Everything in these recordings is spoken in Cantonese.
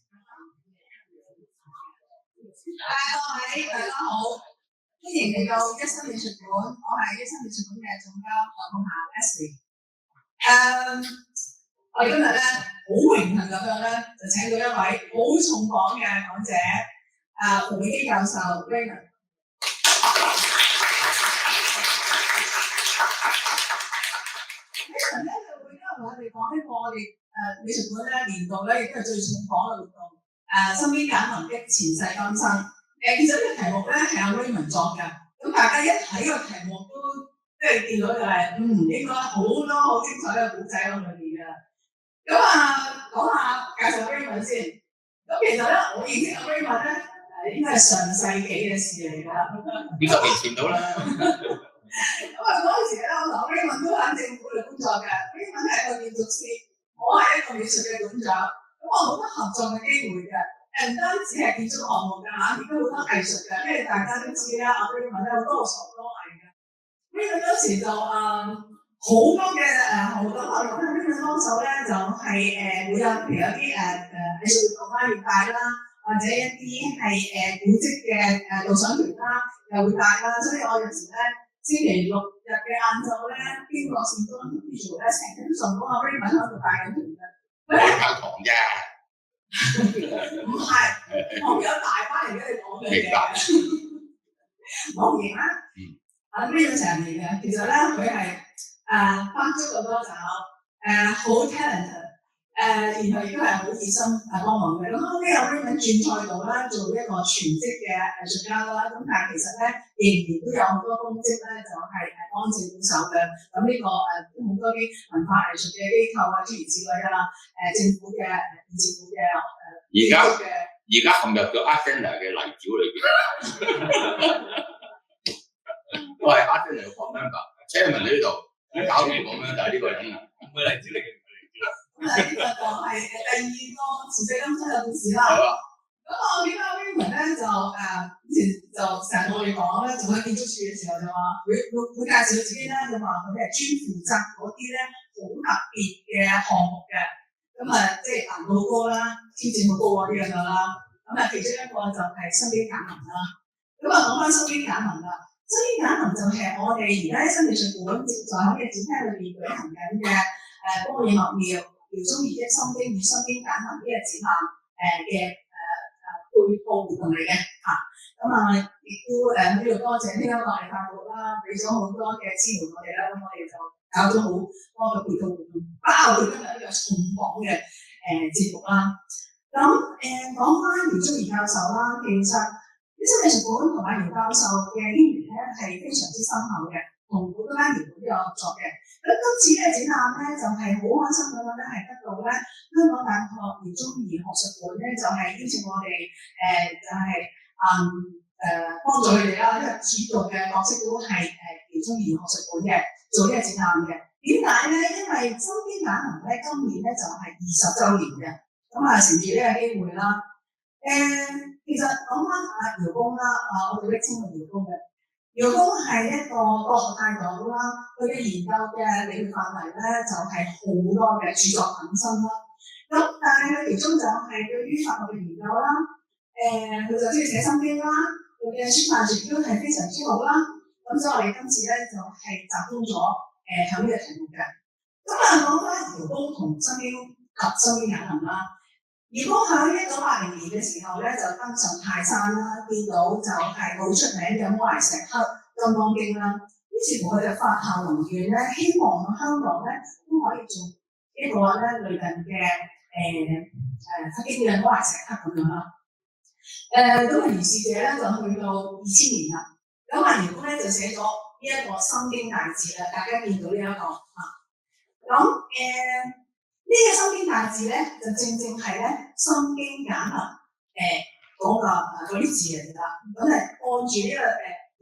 各位大家好，歡迎嚟到一新美術館，我係一新美術館嘅總監劉鳳霞 Leslie。我哋今日咧好榮幸咁樣咧，就請到一位好重磅嘅講者，胡永基教授 Raymond。Raymond 咧就會今日同我哋講一個我哋美術館咧年度咧亦都係最重磅嘅活動。身邊簡文的前世今生。其實呢個題目咧係阿 Raymond 作嘅，咁大家一睇個題目都即係見到就係應該好多好精彩嘅古仔喺裏面嘅。咁講下介紹 Raymond 先。咁其實咧我認識阿 Raymond 咧應該係上世紀嘅事嚟㗎啦。50年前到啦。咁嗰陣時咧，我同 Raymond 都喺政府度工作嘅。Raymond 係一個建築師，我係一個美術嘅館長。咁我好多合作嘅機會嘅，唔單止係建築項目㗎嚇，亦都好多藝術嘅，因為大家都知啦，阿 Raymond 咧好多才多藝嘅。Raymond 嗰時就好多嘅項目，可能 Raymond 幫手咧就係會有譬如有啲藝術活動啦、要帶啦，或者一啲係古蹟嘅導賞團啦，又會帶啦。所以我有時咧星期六日嘅晏晝咧，經過聖東 Visual 咧，成日都上到阿 Raymond 喺度帶緊團嘅。我教堂啫，唔係，我有大班嚟俾你講嘅嘢。我明啦，阿 Raymond 成年嘅，其實咧佢係翻足咁多集，好 talent， 然後亦都係好熱心幫忙嘅。咁後尾阿 Raymond 轉賽道啦，做一個全職嘅藝術家啦。咁但係其實咧仍然都有好多公職咧，就係幫政府手嘅。咁呢個好多啲文化藝術嘅機構啊，諸如此類啦，政府嘅政府嘅而家陷入咗 Artena 嘅泥沼裏邊。我係 Artena 嘅 member， Chairman 喺呢度，搞掂咁樣就係呢個人啦。咩泥沼嚟嘅？呢個就係第二個前世今生嘅故事啦。咁我記得 Raymond 咧就以前就成日同我哋講咧，做喺建築署嘅時候就話會介紹自己咧，就話佢哋係專負責嗰啲咧好特別嘅項目嘅。咁即係難度好高啦，挑戰好高嗰啲咁樣啦。咁其中一個就係身邊簡文啦。咁講翻身邊簡文啦，身邊簡文就係我哋而家喺新美術館正在喺嘅展廳裏邊舉行緊嘅波爾默妙姚宗儀的心經與身邊簡文呢個展覽嘅配套活動嚟嘅嚇。咁亦都呢度多謝呢一個藝發局啦，俾咗好多嘅支援我哋啦。咁我哋就搞咗好多嘅配套活動，包括今日呢個重磅嘅節目啦。咁講翻姚宗儀教授啦，其實呢新美術館同埋姚教授嘅淵源咧係非常之深厚嘅，同好多間研館都有合作嘅。咁今次嘅展覽咧就係好開心咁樣咧，係得到咧香港大學姚宗儀學術館咧就係邀請我哋就係幫助佢哋啦，因為主導嘅角色都係姚宗儀學術館嘅做呢個展覽嘅。點解咧？因為身邊簡文咧今年咧就係20週年嘅，咁乘住呢個機會啦。其實講翻姚公啦，我哋都稱為姚公嘅。姚公係一個國學泰斗啦，佢嘅研究嘅領域範圍咧就係好多嘅著作等身啦。咁但係佢其中就係對於法學嘅研究啦，佢就中意寫心經啦，佢嘅書法亦都係非常之好啦。咁所以我哋今次咧就係集中咗喺呢個題目嘅。咁講翻姚公同身邊及身邊簡文啦。姚公喺1980年嘅時候咧，就登上泰山啦，見到就係好出名嘅摩崖石刻《金剛經》啦。於是乎佢就發下宏願咧，希望香港咧都可以做一個咧類近嘅刻經嘅摩崖石刻咁樣啦。咁如是者咧就去到2000年啦。咁姚公咧就寫咗呢一個《心經大志》啦，大家見到呢一個咁呢個心經大志咧，就正係咧心經簡文嗰啲字嚟㗎。咁按住呢個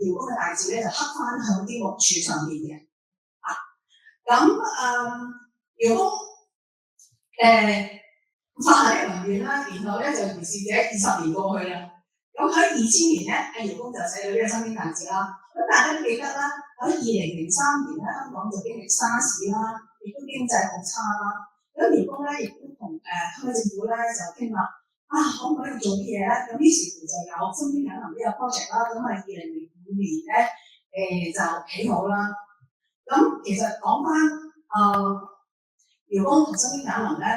姚公嘅大字咧，就刻翻響啲木柱上面嘅。姚公發下呢個宏願啦，然後咧就如是者20年過去啦。咁喺2000年咧，姚公就寫到呢個心經大志啦。咁大家都記得啦，喺2003年咧，香港就經歷沙士啦，亦都經濟好差啦。咁姚公咧亦都同香港政府咧就傾啦，可唔可以做啲嘢咧？咁於是乎就有身邊減能呢個 project 啦。咁係2005年咧就起好啦。咁其實講翻搖工同身邊減能咧，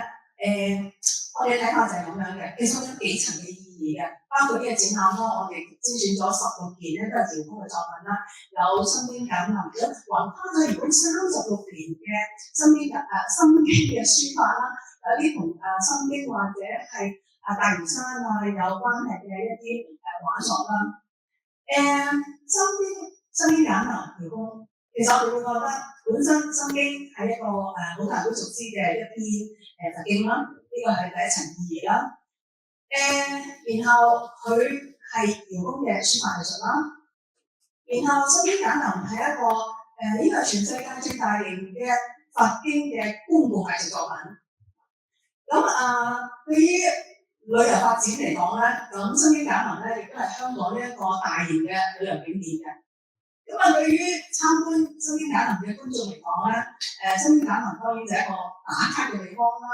我哋睇法就係咁樣嘅。其實有幾層嘅意義嘅，包括呢個展覽啦，我哋精選咗16件咧都係搖工嘅作品啦，有身邊減能嘅，橫跨咗搖工36年嘅身邊心經嘅書法啦，有啲同心經或者係大嶼山有關係嘅一啲畫作啦。身邊減能搖工，其實我哋會覺得本身心經係一個好多人都熟知嘅一篇佛經啦，呢個係第一層意義啦。然後佢係搖工嘅書法藝術啦。然後身邊減能係一個呢個係全世界最大型嘅佛經嘅公共藝術作品。咁對於旅遊發展嚟講咧，咁身邊減能咧亦都係香港呢一個大型嘅旅遊景點嘅。對於參觀身邊減能嘅觀眾嚟講咧，身邊減能當然就係一個打卡嘅地方啦，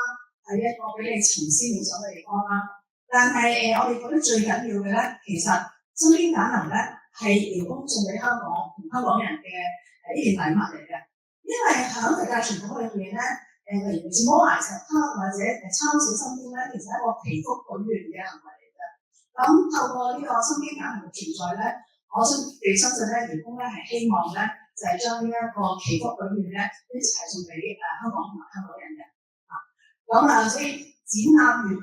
係一個俾你沉思冥想嘅地方啦。但係我哋覺得最緊要嘅咧，其實身邊減能咧係搖工送俾香港同香港人嘅呢件禮物嚟嘅，因為喺佛教傳統裏面咧，例如摩崖石刻或者抄寫身邊咧，其實係一個祈福許願嘅行為嚟嘅。咁透過呢個身邊減能嘅存在咧，我哋相信咧，搖工咧係希望咧就係將呢一個祈福許願咧一齊送俾香港同埋香港人嘅。所以展覽完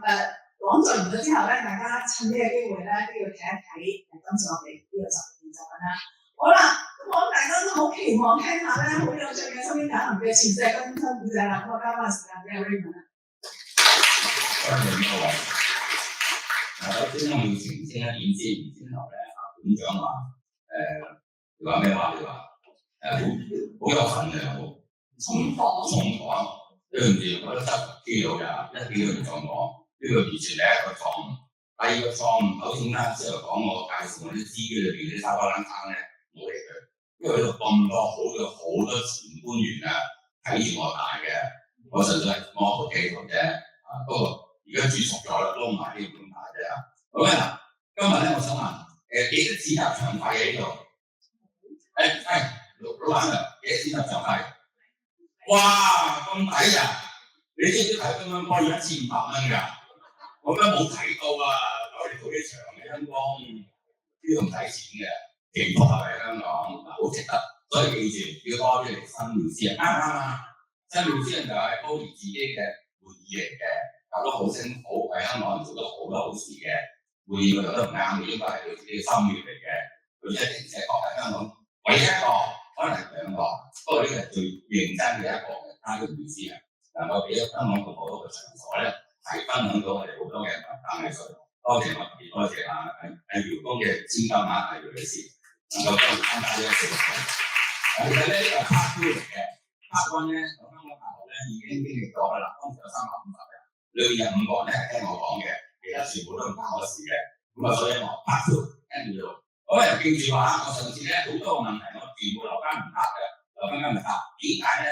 講座完咗之後咧，大家趁呢個機會咧都要睇一睇今次我哋呢個10件作品啦。好啦，咁我諗大家都好期望聽下咧，好有趣嘅身邊減能嘅前世今生故仔啦。咁我交翻時間俾阿 Raymond 啦。多謝各位。首先我要澄清一點先，然後咧館長話你話咩話？你話好有份量喎，重磅。對唔住，我都知道㗎，一啲都唔想講。呢個完全係一個錯誤。第二個錯誤，頭先啱先又講我介紹我啲資料裏邊啲沙巴冷坑咧，冇理佢，因為呢度咁多好多前官員睇住我大嘅，我純粹係摸個機圖啫。不過而家煮熟咗啦，撈埋啲咁大啫。好啦，今日咧我想問幾多錢入場費喺呢度？老闆啊，幾多錢入場費？哇，咁抵啊！你知唔知睇咁樣幫要1500蚊㗎？我而家冇睇到啊！我哋做呢場嘅燈光呢度唔使錢嘅，祈福係咪香港好值得？所以記住要多啲嚟新妙思人，啱唔啱啊？新妙思人就係高兒自己嘅會議嚟嘅，搞得好辛苦，喺香港人做咗好多好事嘅會議，佢覺得唔啱嘅，應該係佢自己嘅心願嚟嘅。佢一定寫確喺香港唯一一個，可能係2個，不過呢個係最認真嘅一個嘅加嘅妙思人。能夠俾香港咁好多嘅場所咧，係分享到我哋好多嘅文化藝術。多謝我哋，多謝搖工嘅千金姚女士，能夠參加呢一次活動。其實咧呢個係 part 2嚟嘅 ，part 1咧，香港大學咧已經經歷咗㗎啦，當時有350人，裏面有5個人咧係聽我講嘅，其他全部都唔關我事嘅。咁所以我 part 2跟住做。好人記住話，我上次咧好多個問題我全部留翻唔答嘅，留翻唔答。點解咧？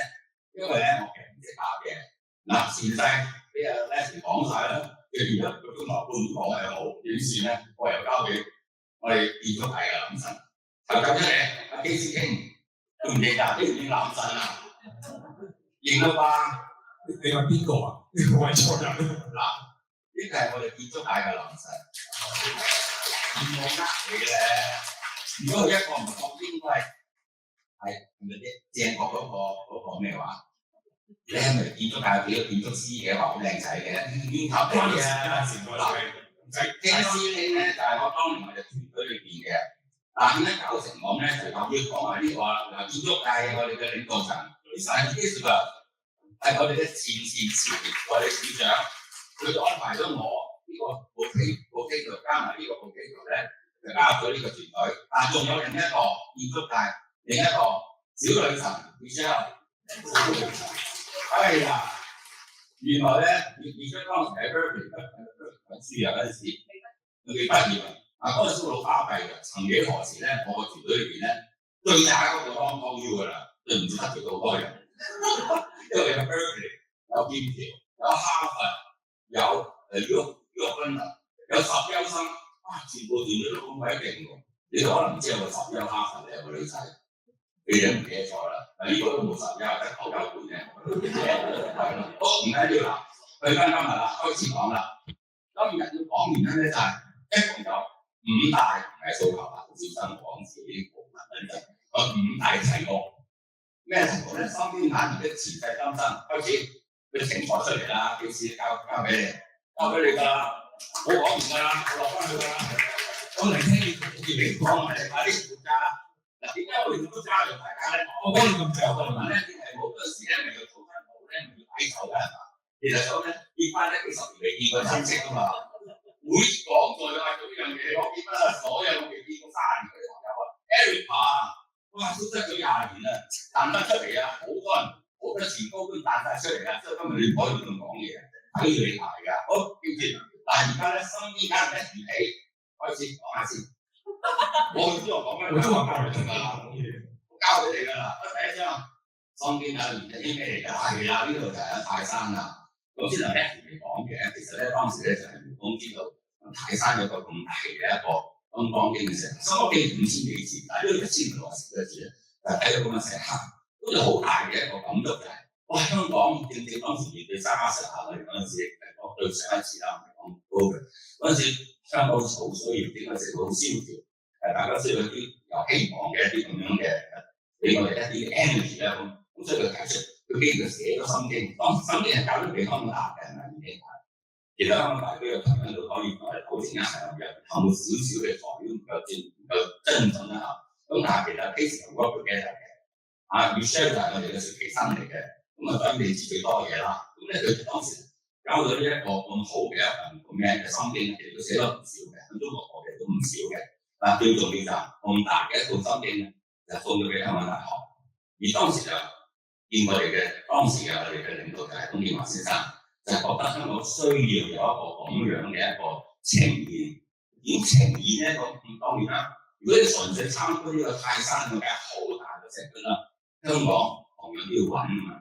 因為咧我其實唔識答嘅。前世俾阿 Leslie 講晒啦，跟住1個鐘頭半講係好，點算咧？我又交俾我哋建築系嘅林生，就咁啫。阿基師兄都唔認㗎，認唔認林生啊？認啦啩？你話邊個啊？呢個位錯人嗱，呢個係我哋建築界嘅林生，唔好呃你嘅。如果佢一個唔覺應該係咪啲正確嗰個咩話？你係咪建築界幾個建築師嘅話好靚仔嘅？要求你嘅基師兄咧就係我當年我哋團隊裏邊嘅。點解搞成咁咧？就要講埋呢個建築界我哋嘅領導層，其實係基師傅，係我哋嘅前我哋市長，佢就安排咗我呢個部機就加埋呢個部機圖咧，就加入咗呢個團隊。但仲有另一個建築界另一個小女神 Michelle。哎呀，原來咧，Michelle當時喺 Berkeley 讀書嗰陣時，佢畢業嗰陣時老巴閉嘅。曾幾何時咧，我個團隊裏邊咧最大嗰個當 U 㗎啦，對唔住得罪到好多人，因為有 Berkeley 有劍橋有哈佛有York 有十優生，哇！全部團隊都咁鬼勁喎。你可能唔知有個十優哈佛嘅有個女仔，你哋都唔記得咗啦。嗱，呢個都冇十優，得9優半啫。係咯，好唔緊要啦。去翻今日啦，開始講啦。今日要講原因咧就係一共有5大唔係訴求啦，好小心講自己部分嗰啲。有5大題目，咩題目咧？身邊眼前的前世今生開始，佢清楚出嚟啦。幾時交俾你？交俾你㗎啦。我講完㗎啦，我落翻去㗎啦。我嚟聽你講埋嚟，快啲負責。嗱，點解我哋咁多家長大家咧？我幫你咁長嘅問咧，啲題目嗰陣時咧，咪要做翻好咧，咪要睇手㗎係嘛？其實想咧，結婚咧幾10年未見過親戚㗎嘛。每個在嗌做呢樣嘢，我見啦，所有未見過3年嘅朋友啊 ，Eric 啊，哇，都得咗20年啦，彈得出嚟啊，好多人好多前高官彈晒出嚟啊，所以今日你唔可以咁講嘢，睇住你排㗎。好，記住。但係而家咧，身邊梗係一齊起，開始講下先。我唔知我講咩，我都話交俾你㗎啦，交俾你㗎啦。第一張，身邊有啲咩嚟㗎？係啦，呢度就係泰山啦。咁先頭咧嚟講嘅，其實咧當時咧就係員工知道泰山有個咁大嘅一個東方經嘅城，東方經5000幾字，但係呢度1060個字咧，就睇到咁嘅城客，都有好大嘅一個感觸就係，哇！香港正正當時面對SARS我哋嗰陣時講對上一次啦，唔係講高嘅嗰陣時，香港好需要整個社會好蕭條，大家需要一啲有希望嘅一啲咁樣嘅俾我哋一啲 energy 啦，咁所以佢提出。佢基本寫咗心經，當時心經係搞到幾香港大嘅，係咪已經係？其實香港大都有朋友都可以同我哋討論一下嘅，含少少嘅材料唔夠精準啦嚇。咁但係其實 case 係 work together 嘅，Michelle 就係我哋嘅實習生嚟嘅，咁啊當然你知最多嘢啦。咁咧佢當時搞到呢一個咁好嘅一份咁嘅心經，其實佢寫咗唔少嘅，喺中國我哋都唔少嘅。但最重要就係咁大嘅一套心經咧，就送咗俾香港大學，而當時就見我哋嘅當時嘅我哋嘅領導就係董建華先生，就覺得香港需要有一個咁樣嘅一個呈現。點呈現咧？咁當然啦，如果你純粹參觀呢個泰山咁嘅好大嘅石窟啦，香港同樣都要揾啊嘛。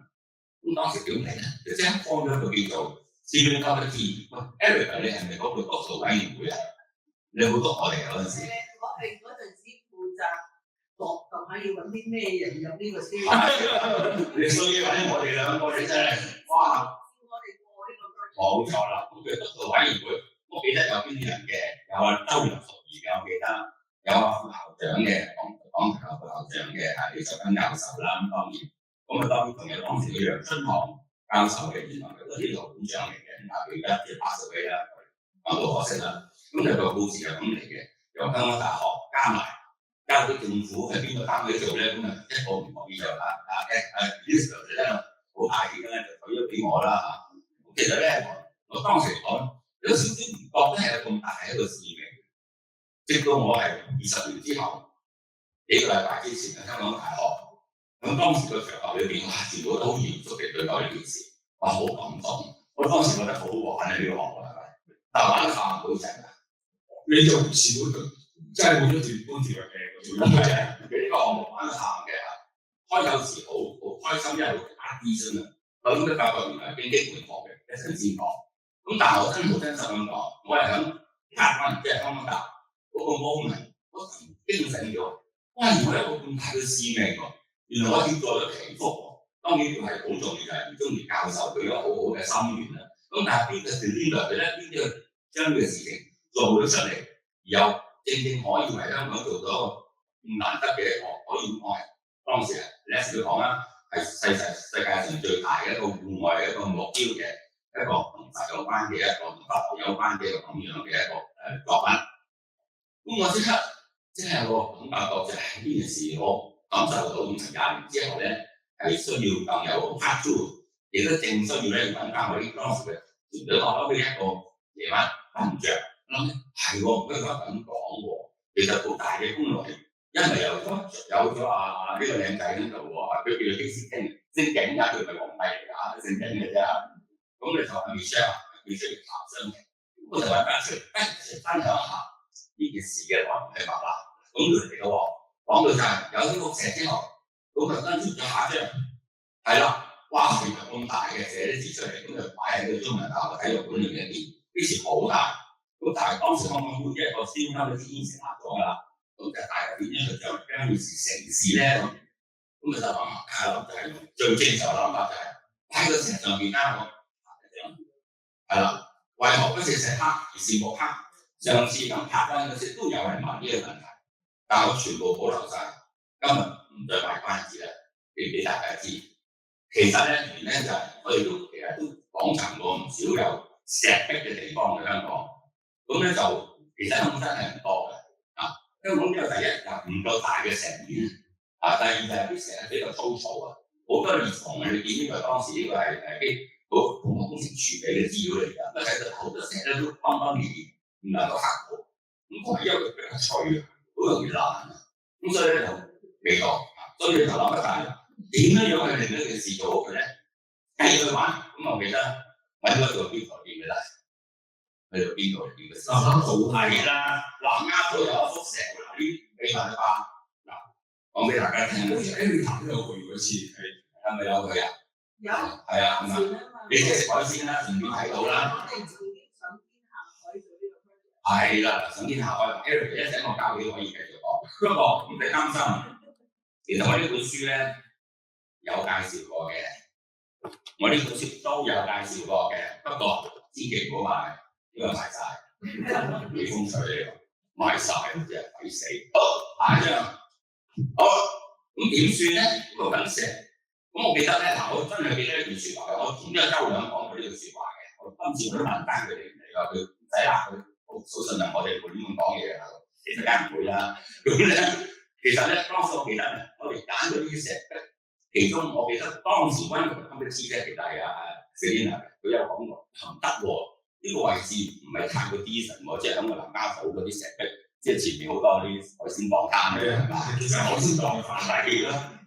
咁當時點嚟咧？就即刻放咗一個叫做CBD Committee。喂 ，Eric 你係咪嗰個督導委員會啊？你有冇督我哋嗰陣時？我係嗰陣時負責度下要揾啲咩人入呢個司。你需要揾我哋兩個，你真係哇！我哋過呢個冇錯啦，咁佢督導委員會，我記得有邊啲人嘅，有周梁淑怡嘅，我記得有副校長嘅，港大副校長嘅係李卓根教授啦，咁當然，咁啊當然仲有當時嘅楊春堂教授嘅，原來佢都係呢個館長嚟嘅，但係佢而家即係80幾啦，講到可惜啦。咁有個故事係咁嚟嘅，由香港大學加埋交俾政府喺邊個單位做咧，咁啊一個唔同意就呢時候咧好大氣咧就舉咗俾我啦嚇。其實咧我當時講有少少唔覺得係咁大一個使命，直到我係20年之後幾個禮拜之前喺香港大學，咁當時個場合裏邊哇，全部都好嚴肅嘅對待呢件事，哇好感動，我當時覺得好好玩啊呢個項目係咪？但係玩得下唔好成啊！你就唔似嗰度，真係冇咗條半條嘅做呢個啫。呢個項目玩得下嘅，開有時好開心，一路打啲先啦。咁都發覺原來經濟會學嘅，一陣先講。咁但係我真係好真實咁講，我係響台灣即係香港大嗰個 moment，我驚醒咗。哇！原來有個咁大嘅使命喎，原來我協助咗祈福喎。當然佢係好重要嘅，吳宗憲教授佢有好好嘅心願啦。咁但係邊個條邊度咧？邊啲將呢個事情做咗出嚟，而又正可以為香港做到一個咁難得嘅一個可以講係當時你一時都講啦，係世界上最大嘅一個戶外嘅一個目標嘅一個同佛有關嘅一個同佛有關嘅一個咁樣嘅一個作品。咁我即係有個咁感覺就係呢件事，我感受到20年之後咧係需要更有 part two， 亦都正需要咧揾翻我啲當時嘅團隊，我諗起一個夜晚瞓唔著，諗係喎，唔該咁講喎，其實好大嘅功勞，因為有咗呢個靚仔喺度喎，佢叫做經師兄，姓景啊，佢唔係皇帝嚟㗎，姓景嘅啫。咁你就係 Michelle 談商嘅，我就揾翻出嚟，分享下呢件事嘅內容係乜啦。咁佢嚟咯，講到就係有啲屋石之後，咁就跟住咗下張，係啦。哇！原來咁大嘅寫啲字出嚟，咁就擺喺個中文大學體育館裏面一邊，啲字好大。咁咁但係當時香港本一個燒香已經成立咗啦，咁就大入邊咧就將件事成事咧咁就諗就係最正常諗法就係喺個石上邊啱我係啦，為何嗰隻石黑而是木黑？上次咁拍翻嗰時都有人問呢個問題，但係我全部保留晒，今日唔再賣關子啦，俾大家知。其實咧原咧就係我哋都其實都講尋過唔少有石壁嘅地方嘅香港，咁咧就其實香港真係唔多嘅啊。香港因為第一就唔夠大嘅石面啊，第二就係啲石比較粗糙啊，好多裂縫啊！你見呢個當時呢個係啲土木工程處俾嘅資料嚟㗎，咁睇到好多石咧都崩崩裂裂，唔能夠克服。咁同埋因為佢比較脆啊，好容易爛啊，咁所以咧就未到，所以就諗一下。點樣樣去令呢件事做好佢咧？繼續去玩，咁我記得揾咗個邊台邊嘅啦，去到邊度邊個時候做係啦，南丫島有一幅石嗱，呢俾大家嗱講俾大家聽。好似喺你談都有去嗰次，係咪有佢啊？有係啊，咁啊，你即係食海鮮啦，順便睇到啦。我哋曾經上天下海做呢個 project。係啦，上天下海 Eric 一陣我交俾可以繼續講，不過唔使擔心。其實我呢本書咧。有介紹過嘅，我呢本書都有介紹過嘅，不過千祈唔好買，因為賣晒，幾風水嚟㗎，賣晒真係抵死。好，下一張，好，咁點算咧？咁個緊石，咁我記得咧，我真係記得一段説話嘅，我同呢個周兩講過呢句説話嘅，我今次我都問翻佢哋嚟㗎，佢唔使啦，佢好信任我哋會點樣講嘢㗎，其實梗係唔會啦。咁咧，其實咧，當時我記得我哋揀咗呢啲石。其中我記得當時溫哥華嘅知識其實係Selina佢有講過唔得喎，呢個位置唔係太過 decent 喎，即係喺個南丫島嗰啲石壁，即係前面好多啲海鮮檔攤嘅係嘛？其實海鮮檔係啦，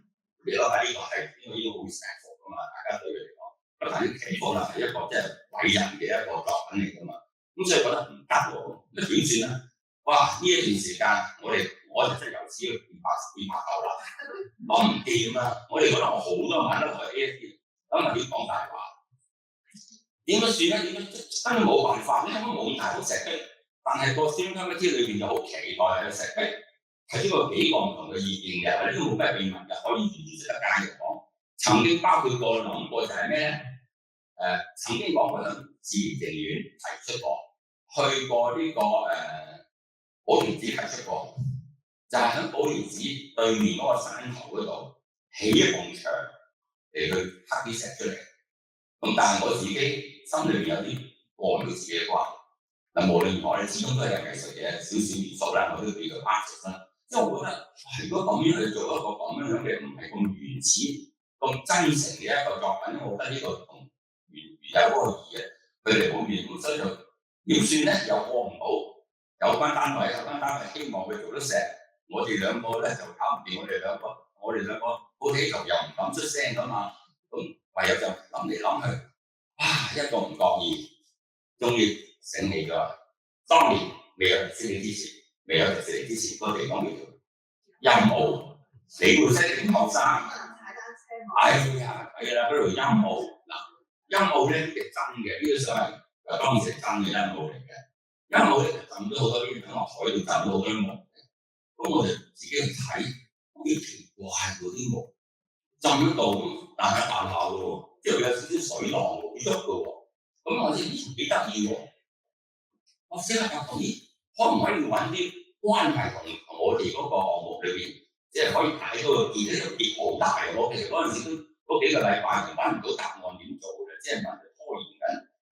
你諗下呢個係因為呢個好 respectful 㗎嘛，大家對佢嚟講，咁但係祈福啦係一個即係偉人嘅一個作品嚟㗎嘛，咁所以覺得唔得喎，咁點算咧？哇！呢一段時間我就真係由此去變白頭啦，講唔掂啊！我哋覺得我好多萬都係 AFD， 咁咪要講大話。點樣算咧？點樣根本冇辦法，因為冇咁大幅石壁，但係個 Committee 裏邊就好期待嘅石壁，提出過幾個唔同嘅意見嘅，呢啲冇咩秘密嘅，可以完全識得介入講。曾經包括過諗過就係咩咧？曾經講過喺自然證院提出過，去過呢個寶蓮寺提出過。就係喺寶蓮寺對面嗰個山頭嗰度起一埲牆嚟去刻啲石出嚟。咁但係我自己心裏邊有啲過唔到自己嘅關。嗱，無論如何咧，始終都係有藝術嘅少少元素啦，我都俾佢 artist 啦。因為我覺得，如果咁樣去做一個咁樣嘅唔係咁原始、咁真誠嘅一個作品，我覺得呢個同原有嗰個義嘅佢哋好遠，咁所以就點算咧？又過唔到，有關單位希望佢做得石。我哋兩個咧就搞唔掂，我哋兩個好起頭又唔敢出聲㗎嘛，咁唯有就諗嚟諗去，哇！一個唔覺意，終於醒起咗。當年未有迪士尼之前，嗰個地方叫做陰澳，你會識點後生？踩單車嘛。係啊，嗰度陰澳嗱，陰澳咧係真嘅，呢個相係當時真嘅陰澳嚟嘅。陰澳咧浸咗好多啲喺個海度浸咗好多木。咁我哋自己去睇，好奇怪嗰啲木浸喺度，但係大下嘅喎，即係有少少水浪喎，喐嘅喎。咁我哋咦幾得意喎！我即刻諗咦，可唔可以揾啲關係同我哋嗰個項目裏邊，即係可以睇到個結，呢個結好大嘅。我其實嗰陣時都幾個禮拜揾唔到答案點做嘅，即係問佢拖延緊。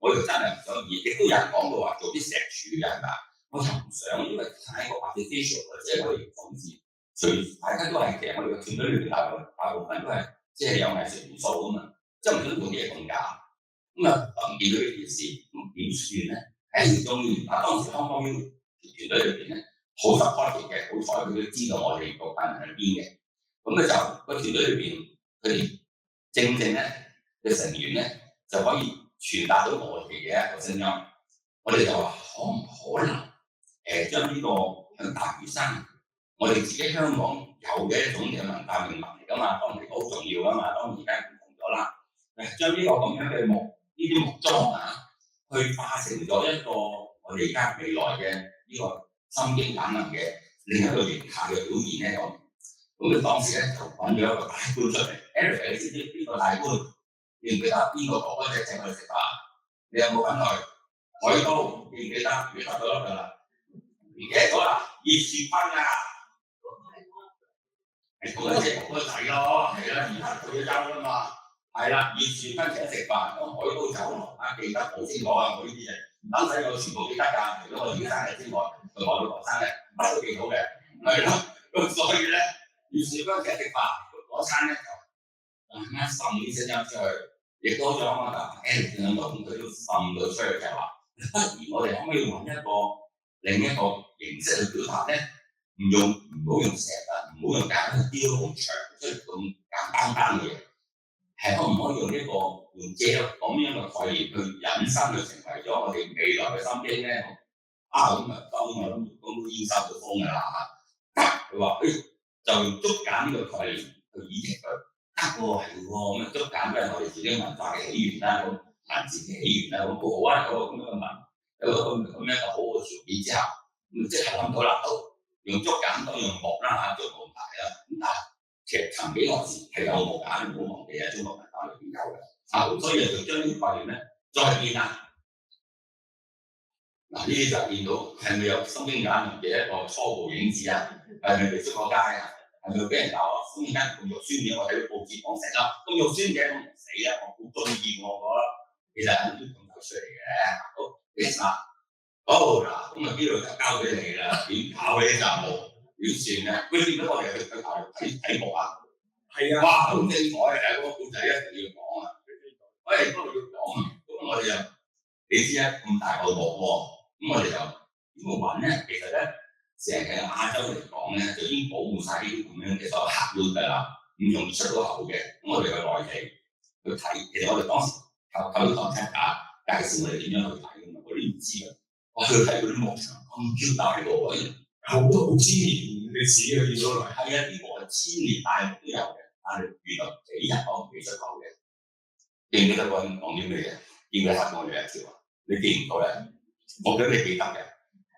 我就真係唔想而亦都有人講過話做啲石柱嘅係咪？我就唔想，因為睇個 artificial 嘅，即係我哋總之，隨大家都係其實我哋嘅團隊裏邊大部分都係即係有藝術元素啊嘛，即係唔想做啲嘢咁假。咁見到呢件事，咁點算咧？喺中意當時香港呢團隊裏邊咧，好 supportive 嘅，好彩佢都知道我哋個班人喺邊嘅。咁咧就個團隊裏邊，佢哋正咧嘅成員咧就可以傳達到我哋嘅一個聲音。我哋就話可唔可能？將呢個喺大嶼山，我哋自己香港有嘅一種嘅文化命脈嚟㗎嘛，當然好重要㗎嘛，當然而家唔同咗啦。將呢個咁樣嘅木，呢啲木樁啊，去化成咗一個我我哋而家未來嘅呢個心經版能嘅另一個形態嘅表現咧咁。咁佢當時咧就揾咗一個大官出嚟 ，Eric 你知唔知邊個大官？記唔記得邊個哥哥仔請佢食飯？你有冇份去？海都記唔記得？記得咗㗎啦，唔記得咗啦，葉樹芬啊！係嗰一隻哥哥仔咯，係啦，而家退咗休啦嘛，係啦，葉樹芬請食飯，咁海都酒樓啊，記得好清楚啊！我呢啲嘢唔單止我全部記得㗎，除咗我而家生日之外，同我老婆生日乜都記到嘅，係咯，咁所以咧，葉樹芬請食飯嗰餐咧就啱滲啲聲音出去，亦都咗啊 Eric 喺度，咁佢都滲到出去就話，不如我哋可唔可以揾一個另一個形式去表達咧？唔好用石啊，唔好用簡單雕好長，即係咁簡單嘅嘢，係可唔可以用呢個用借咁樣嘅概念去引申去成為咗我哋未來嘅心經咧？啊咁啊，當我諗咁已經收到風㗎啦嚇，佢話就用竹簡呢個概念去演繹佢，得喎係喎，咁啊竹簡都係我哋自己文化嘅起源啦，咁文字嘅起源啦，咁好好啊，有個咁樣嘅有個咁樣嘅好嘅條件之下，咁即係諗到啦，用竹簡當用木啦嚇，竹木牌啦，咁但係其實曾幾何時係有木簡，唔好忘記啊，中國文化裏邊有嘅，咁所以就將呢啲概念咧再變啦。嗱呢啲就見到係咪有心經簡嘅一個初步影子啊？係咪嚟出過街啊？係咪俾人鬧啊？心經簡咁肉酸嘅，我睇到報紙講成啦，咁肉酸嘅咁死啊！我好中意我覺得，其實係咁搞出嚟嘅。好，其實好嗱，咁啊呢度就交俾你啦，點搞呢集目？點算咧？喂，見到我哋去睇幕啊？係啊！哇，好精彩啊！有個故仔一定要講啊！喂，都要講啊！咁我哋又你知啊，咁大個幕喎。咁我哋就點樣揾咧？其實咧，成個亞洲嚟講咧，就已經保護晒呢啲咁樣嘅所謂客觀㗎啦，唔容易出到口嘅。咁我哋去內地去睇，其實我哋當時透過堂聽下介紹我哋點樣去睇㗎嘛，我哋唔知㗎。我去睇嗰啲牧場咁大個，好多好千年歷史嘅見到嚟。係啊，呢個係千年大木都有嘅，但係原來幾日講幾出口嘅。記唔記得嗰陣講啲咩嘢？見佢黑我哋一條啊？你記唔到咧？我俾你記得嘅。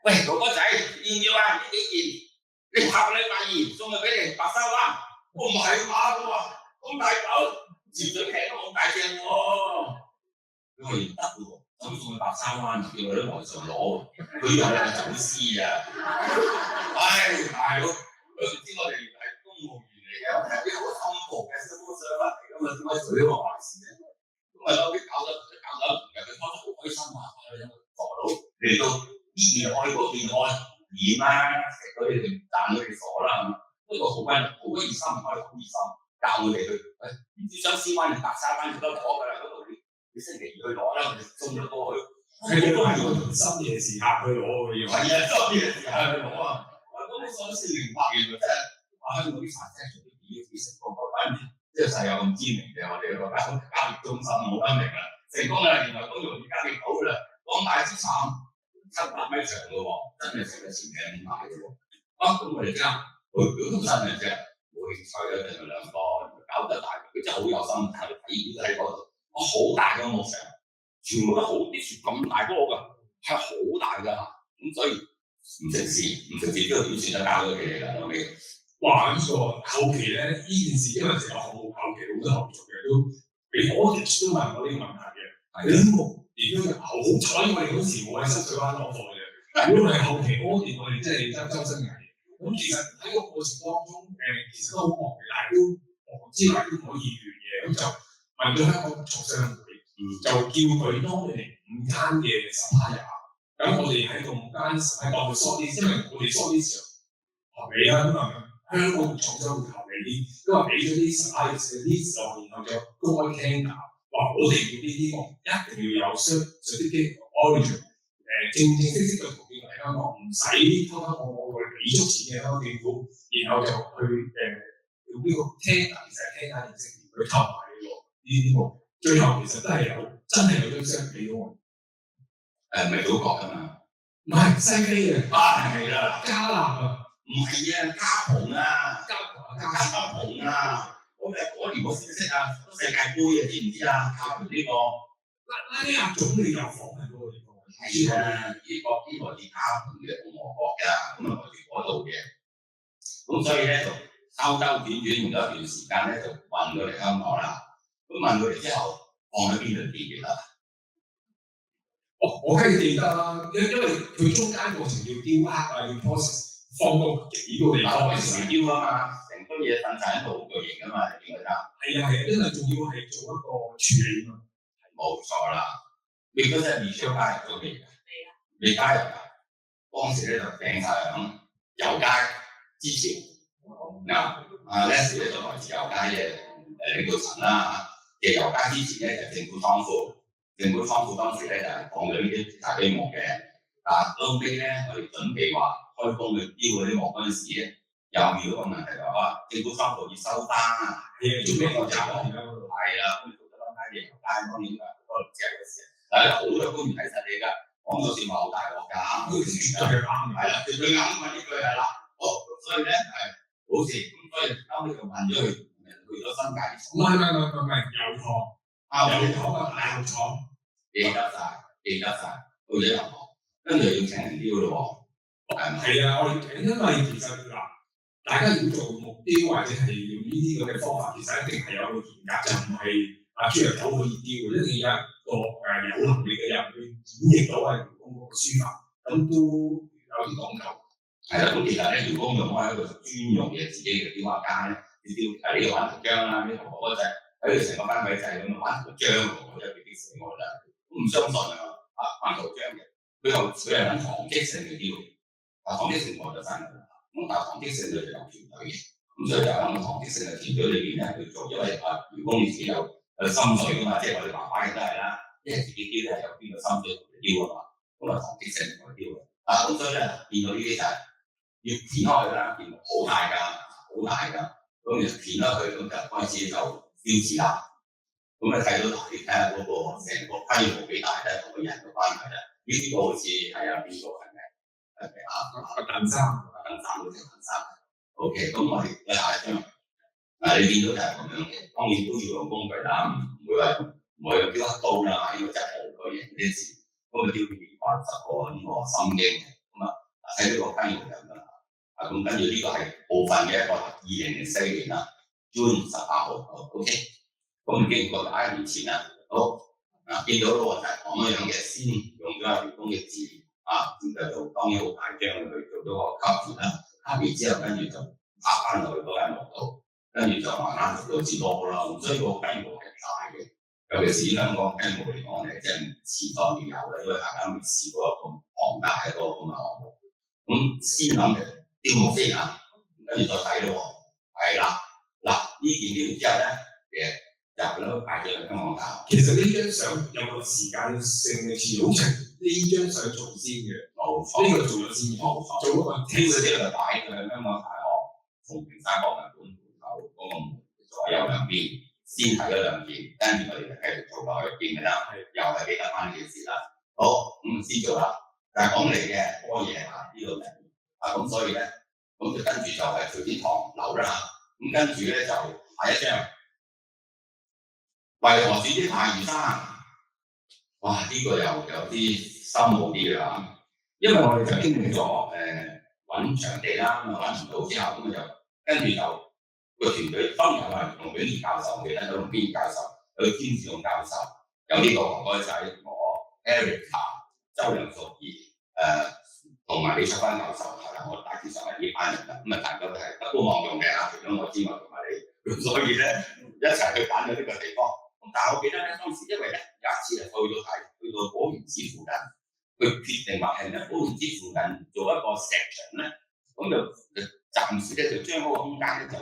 喂，哥哥仔，要唔要啊？呢幾件，你下個禮拜二送去俾你白沙灣。我唔係馬嘅喎，咁大狗，潛水艇都咁大隻喎。佢話唔得嘅喎，咁送去白沙灣，叫佢喺海上攞，佢以為係走私啊！唉，大佬，佢唔知我哋係公務員嚟嘅，我睇啲好深薄嘅小哥上嚟咁啊，點解做呢個壞事咧？咁啊，後尾搞得唔係佢覺得好開心啊！傻佬嚟到呢件愛嗰件愛點啦，食到你哋讚佢哋傻啦，不過好鬼熱心，好熱心，教佢哋去，唔知將絲灣定白沙灣幾多攞㗎啦，嗰度你星期二去攞啦，我哋送咗過去。係啊，都係用深夜時刻去攞嘅要。係啊，深夜時刻去攞啊！咁你所以408原來真係話香港啲茶餐廳做啲幾成功，反正即係世有咁知名嘅，我哋嗰個交易中心冇得明啦，成功啦，原來咁容易交易到啦。講大之慘，700米長嘅喎，真係成日前景咁大嘅喎。咁我哋而家佢表到真嘅啫，冇興趣嘅，定係兩個搞得大，佢真係好有心，係睇表喺嗰度。我好大嘅牧場，全部都好啲樹咁大棵㗎，係好大㗎。咁所以唔成事呢個點算得交咗俾你啦，後尾。哇！呢個後期咧，呢件事因為成個項目後期好多後續嘅都俾我哋都問過呢個問題嘅，係呢個。亦都好彩，我哋嗰時冇喺深水灣攞貨嘅。如果我哋後期嗰段，我哋真係周身蟻。咁其實喺個過程當中，其實都好忙嘅，但係都忙之餘都可以完嘅。咁就問咗香港廠商會，就叫佢當佢哋5間嘅supplier。咁我哋喺個5間喺當佢 short list，因為我哋 short list 合理啊，咁啊香港廠商會合理啲，因為俾咗啲 supplier 嘅 list，然後就公開聽㗎。話我哋要呢啲，一定要有certificate origin， 正式嘅途徑嚟香港，唔使偷我哋俾足錢嘅香港政府，然後就去用呢個聽，其實係聽下認識去購買呢啲木，最後其實都係真係有張相俾到我。唔係祖國㗎嘛？唔係西非嘅，係啦，加納啊，唔係啊，加蓬啊，加蓬啊。我年我識唔識啊？世界盃啊，知唔知啊？靠呢個拉亞總理有訪喺嗰個地方。係係啦，呢個以卡盤嘅共和國㗎，咁啊來自嗰度嘅，咁所以咧就兜兜轉轉用咗一段時間咧就運到嚟香港啦。咁運到嚟之後放喺邊度記記得？我梗係記得啦，因為佢中間過程要雕刻啊，要 process 放到幾個地方嘅時雕啊嘛，成堆嘢瞓晒喺度好巨型㗎嘛，你記唔記得？係啊，因為仲要係做一個處理嘛。冇錯啦，你嗰隻米超加入咗未？未加入㗎，當時咧就掟晒響油街之前嗱，Leslie 咧就來自油街嘅領導層啦嘅油街之前咧就政府倉庫，政府倉庫當時咧就係放咗呢啲大飛木嘅，但後尾咧我哋準備話開工去雕嗰啲木嗰陣時咧，又遇到個問題就話政府倉庫要收單，做咩我就講係啦，咁做咗單嘢油街當然係嗰度只係個事，但係好多官員睇實你㗎。講到算話好大鑊㗎，絕對啱，係啦，絕對啱啊！呢句係啦，好，所以咧係好事，咁所以後尾就運咗去咗新界。唔係，油塘啊，大油廠，記得晒，到咗油塘，跟住要請人雕咯喎，係啊，我哋請，因為其實嗱，大家要做木雕或者係用呢啲咁嘅方法，其實一定係有個嚴格，就唔係豬油狗可以雕嘅，一定有個有能力嘅人去演繹到係員工嗰個書法，咁都有啲講究。係啦，咁其實咧，員工用開一個專用嘅自己嘅雕畫家咧，雕呢個玩圖章啦，呢個嗰隻喺佢成個班位就係咁樣玩圖章喎，我真係幾死我啦！我唔相信啊，玩圖章嘅，佢係揾唐積成嘅雕，唐積成我就翻嚟啦，咁但係唐積成佢就有團隊嘅，咁所以就喺唐積成嘅團隊裏邊咧去做，因為員工自己有心水噶嘛，即係我哋爸爸亦都係啦。因為自己雕咧有邊個心水同佢雕啊嘛，咁啊唐積成同佢雕嘅，咁所以咧變到呢啲就係要片開佢啦，片好大㗎，咁就片開佢，咁就開始就標誌啦。咁啊睇到嗱，你睇下嗰個成個規模幾大咧，同個人嘅關係咧，呢啲好似係有邊個係咪？鄧生嗰隻鄧生。OK， 咁我哋下一張，你見到就係咁樣嘅，當然都要用工具啦，唔會話。唔係用雕刻刀啦，呢個真係好巨型啲字，咁啊雕片80個呢個心經嘅，咁啊喺呢個規模入啦，咁跟住呢個係部分嘅一個2004年啦 ，June 18號 ，OK， 咁經過11年前啦，好見到咯就係咁樣嘅，先用咗員工嘅字咁就做當然好大張去做咗個級別啦，級別之後跟住就拍翻落去嗰間木度，跟住就慢慢做到至多啦，所以個規模係大嘅。尤其是香港雞毛嚟講咧，即係前代未有嘅，因為大家未試過一個龐大嘅一個咁嘅項目。咁先諗嘅雕木先啊，跟住再睇咯喎。係啦，嗱呢件雕之後咧，入咗擺咗去香港大學。其實呢張相有個時間性嘅次好長，呢張相做先嘅，冇錯，呢個做咗先，冇錯，做嗰個雕嘅之後就擺咗去香港大學崇平山博物館門口嗰個門左右兩邊。先睇咗兩件，跟住我哋就繼續做落去見㗎啦，又係記得翻呢件事啦。好，咁先做啦。但係講嚟嘅多嘢呢度咁所以咧，咁就跟住就係隨天堂樓啦。咁跟住咧就下一張，為何選啲大嶼山？哇！呢個又有啲深奧啲啦，因為我哋就經歷咗揾場地啦，咁揾唔到之後，咁就跟住就。個團隊當然係同永賢教授，記得有邊賢教授，有詹志勇教授，有呢個哥哥仔我 Erica、周梁淑儀同埋李卓芬教授，係啦，我大致上係呢班人啦。咁大家都係德高望重嘅除咗我之外同埋你，咁所以咧一齊去揀咗呢個地方。咁但係我記得咧當時因為咧有一次去到寶蓮寺附近，佢決定話係喺寶蓮寺附近做一個石場咧，咁就暫時咧就將嗰個空間咧就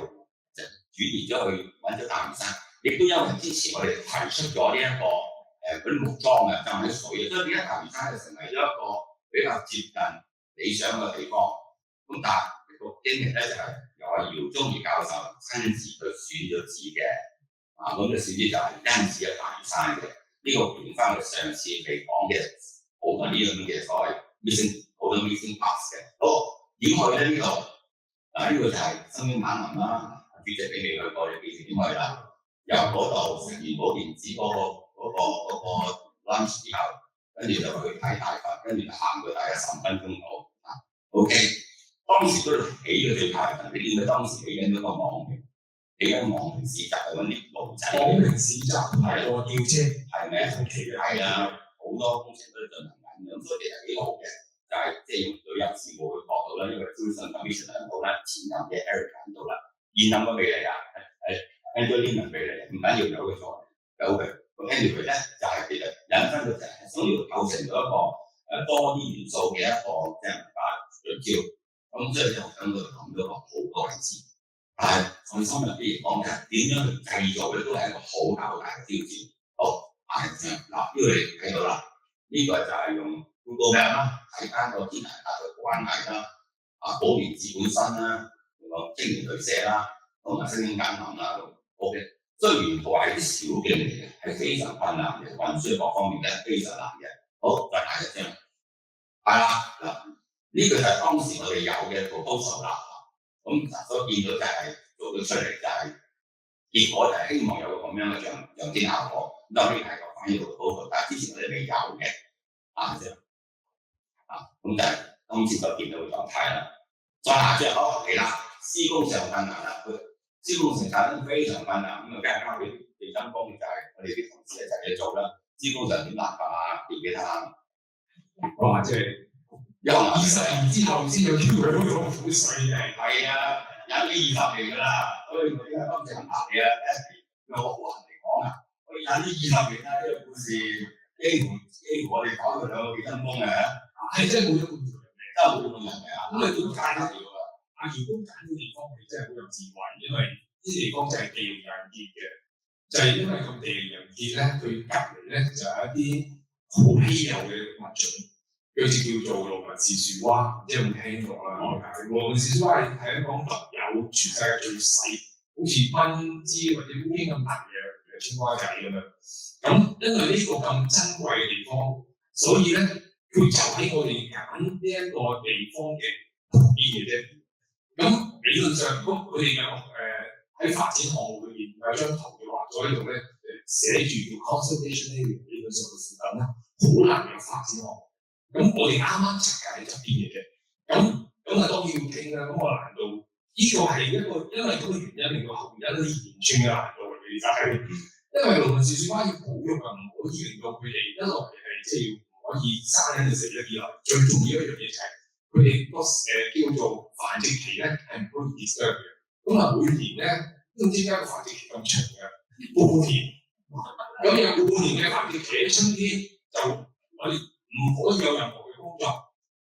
轉移咗去揾咗大嶼山，亦都因為之前我哋提出咗呢一個嗰啲木樁啊，浸喺水啊，所以點解大嶼山就成為咗一個比較接近理想嘅地方。咁但係個經歷咧就係由阿姚宗儀教授親自去選咗字嘅，咁嘅選字就係因此係大嶼山嘅。呢個回應翻我哋上次未講嘅好多呢樣嘅所謂 missing parts 嘅。好，點去咧呢度？呢個就係新興晚林啦。主席俾你去過，你幾時點去啦？由嗰度食完寶蓮寺嗰個 lunch 之後，跟住就去睇大佛，跟住就行到大概10分鐘到。OK， 當時嗰度起嘅最大份，你見到當時起緊嗰個網評，起緊網評市集係揾啲路仔。網評市集係個吊車，係咩？係啊，好多工程都進行緊，咁所以其實幾好嘅。就係即係用旅遊事務嘅角度啦，因為 Tourism Commission 喺度啦，前任嘅 Eric 喺度啦，現任嘅未嚟啊，Angelina 未嚟，唔緊要有嘅錯，有嘅。咁 anyway 咧，就係其實引申到就係想要構成咗一個多啲元素嘅一個即係文化對焦。咁所以咧，我喺度諗咗個好多位置，但係在深入啲嚟講嘅，點樣去製造咧，都係一個好大嘅挑戰。好，下一張嗱，呢個你睇到啦，呢個就係用 Google Map 啦，睇翻個天涯大嘅關係啦，寶蓮寺本身啦，個青年旅社啦，同埋星星簡行啦，OK。雖然話係啲小徑嚟嘅，係非常困難嘅，運輸各方面咧非常難嘅。好，再下一張，係啦嗱，呢個就係當時我哋有嘅 proposal 啦。咁所見到就係做到出嚟就係結果就係希望有個咁樣嘅樣天效果。咁當然係個反應到 proposal，但係之前我哋未有嘅咁就係今次就見到嘅狀態啦。再下張好嚟啦，施工上困難啦，施工成產非常困難，咁啊梗係交俾地產方面就係我哋啲同事一齊去做啦。施工上點難辦啊？記唔記得啊？哇！即係20年之後先有機會嗰種苦水嘅。係啊，有呢20年㗎啦，所以我而家今次行嘅啦，因為我好難嚟講啊，我忍呢20年啦，呢個故事幾乎我哋講佢兩個幾分鐘嘅，係真係冇咗半條人命，真係冇咗半條人命啊！咁啊點解咧？阿姚公揀啲地方係真係好有智慧，因為呢啲地方真係地靈人傑嘅，就係因為咁地靈人傑咧，佢隔離咧就有一啲好稀有嘅物種，佢就叫做羅文氏樹蛙，即係有冇聽過啦？羅文氏樹蛙係香港獨有全世界最細，好似蚊枝或者烏蠅咁大嘅青蛙仔咁樣。咁因為呢個咁珍貴嘅地方，所以咧佢就喺我哋揀呢一個地方嘅旁邊嘅啫。咁理論上，如果佢哋有喺發展項目裏面有張圖嘅畫咗喺度咧，寫住叫 conservation area， 理論上嘅附近咧，好難有發展項目。咁我哋啱啱設計喺側邊嘅啫。咁當然要傾啦。咁個難度，呢個係一個因為咁嘅原因令到後面一連串嘅難度嚟嘅，就係因為龍紋氏樹蛙要保育啊，唔可以令到佢哋一來係即係唔可以生喺度食一啲啦。最重要一樣嘢就係佢哋個叫做繁殖期咧係唔可以 disturb 嘅。咁啊每年咧都唔知點解個繁殖期咁長嘅，半年。咁有半年嘅繁殖期喺春天就我哋唔可以有任何嘅工作。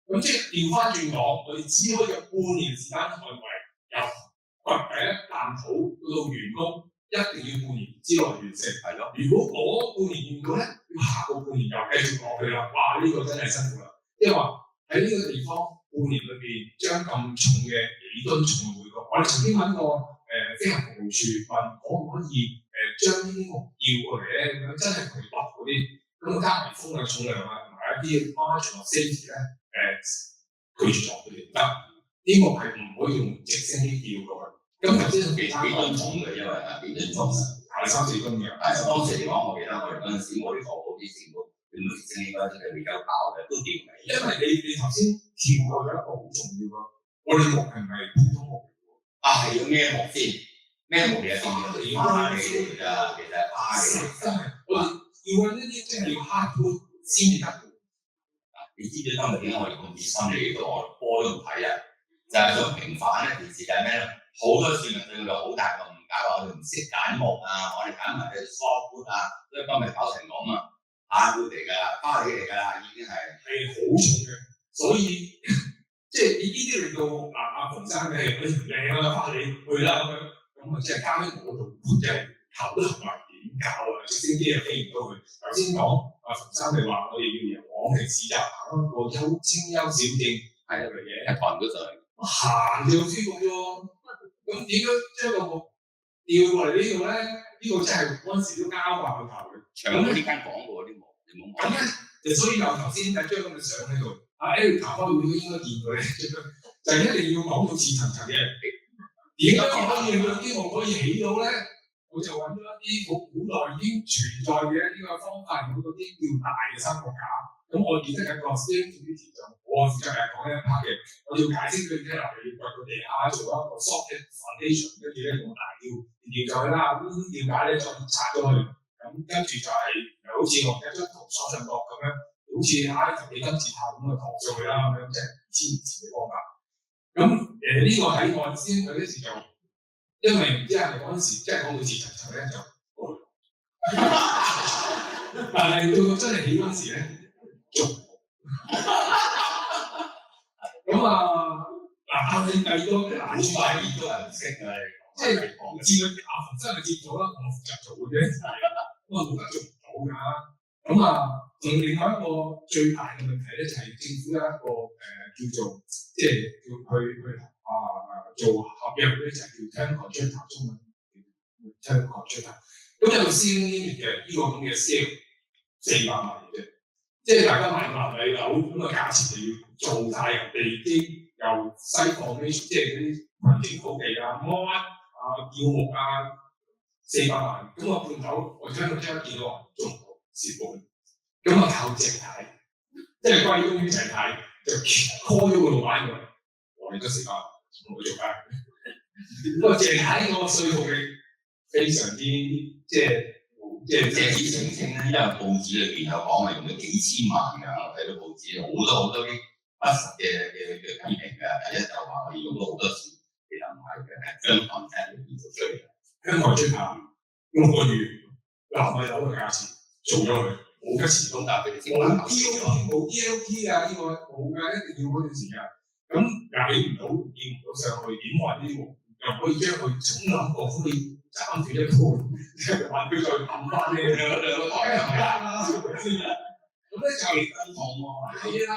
咁即係調翻轉講，我哋只可以有半年時間內由掘第一啖土到完工。一定要半年之內完成，係咯。如果嗰半年完到咧，要下個半年又繼續落去啦。哇！呢個真係辛苦啦。即係話喺呢個地方半年裏邊將咁重嘅幾噸重嘅煤角，我哋曾經揾過飛行服務處問可唔可以將呢啲木吊過嚟咧，咁樣真係佢度嗰啲，咁加埋風嘅重量啊，同埋一啲 margin of safety 咧拒絕咗佢哋唔得。呢個係唔可以用直升機吊過去。咁頭先其他幾噸重嘅，因為幾噸重係3-4噸嘅。但係當時嚟講，我記得我哋嗰陣時，我哋坐嗰啲線路，全部直升機嗰陣係比較爆嘅，都吊唔起。因為你頭先跳過咗一個好重要咯，我哋木係唔係普通木嚟㗎？係要咩木先？咩木嚟啊？花嚟㗎，其實花嚟。真係，我哋要揾一啲即係要 hardwood 先至得嘅。你知唔知今日點解我哋咁熱心嚟呢度？我波都唔睇啊！就係想平反一件事，就係咩咧？好多市民對佢哋好大個誤解，話我哋唔識揀木啊，我哋揀埋啲 softwood 啊，所以今日搞成咁啊，hardwood嚟㗎，花嚟㗎啦，已經係好重嘅，所以即係呢啲嚟到阿馮生嘅靚啊花嚟去啦咁樣，咁啊即係交喺我度，即係頭都行埋點搞啊？直升機又飛唔到去。頭先講阿馮生咪話我哋要由往期市集行一個清幽小徑係入嚟嘅，一行咗上嚟，行就舒服啫。咁點樣將個木調過嚟呢度咧？呢個真係嗰陣時都交爆個頭嘅。搶咗呢間房喎啲木，你冇買。咁咧就所以有頭先睇張咁嘅相喺度，阿 Eric 開會都應該見過咧，就係一定要講到似層層嘅。點解可以令到啲木可以起到咧？我就揾咗一啲好古代已經存在嘅呢個方法，用嗰啲叫大嘅三角架，咁我記得緊個 steering committee 就我負責係講呢一 part 嘅，我要解釋俾佢聽啦，你要掘個地下做一個 soft foundation， 跟住咧用大吊上去啦，咁吊架咧再拆咗佢，咁跟住就係好似我一張圖所上角咁樣，好似埃及嘅金字塔咁嘅圖上去啦，咁樣即係2000年前嘅方法。咁呢個喺我先嗰陣時就，因為唔知係咪嗰陣時即係講到似層層咧就，但係到真係起嗰陣時咧。咁但係第二個難處係都係唔識嘅，即係唔知佢阿馮真係接咗啦，我負責做嘅啫，咁冇得做唔到㗎。咁仲另外一個最大嘅問題咧，就係政府有一個叫做即係叫去做合約咧，就係叫 term contract 中文叫 term contract。咁有個 ceiling 嘅呢個咁嘅 scale 400萬嘅啫。即係大家買納米樓咁嘅價錢就要做晒人地基，由西礦呢，即係嗰啲環境土地摩吊木400萬，咁個判頭我聽到見到話做唔到蝕本，咁靠鄭太，即係歸功於鄭太，就 call 咗個老闆㗎，我哋得400萬，我做翻。不過鄭太個稅務嘅非常之即係借此澄清咧，因為報紙裏邊有講係用咗幾千萬㗎，我睇到報紙好多啲不實嘅批評㗎。第一就話我用咗好多錢，其實唔係嘅，係香港真係變做出嚟。香港出下6個月納米樓嘅價錢做咗佢，冇吉時都答佢哋先。冇 DLT 㗎，呢個冇㗎，一定要嗰段時間。咁又起唔到，見唔到上去，點運呢個？又可以將佢沖冧過可以。斬斷一半，還佢再冚翻你兩個台係咪啊？咁咧就分房喎，係啦。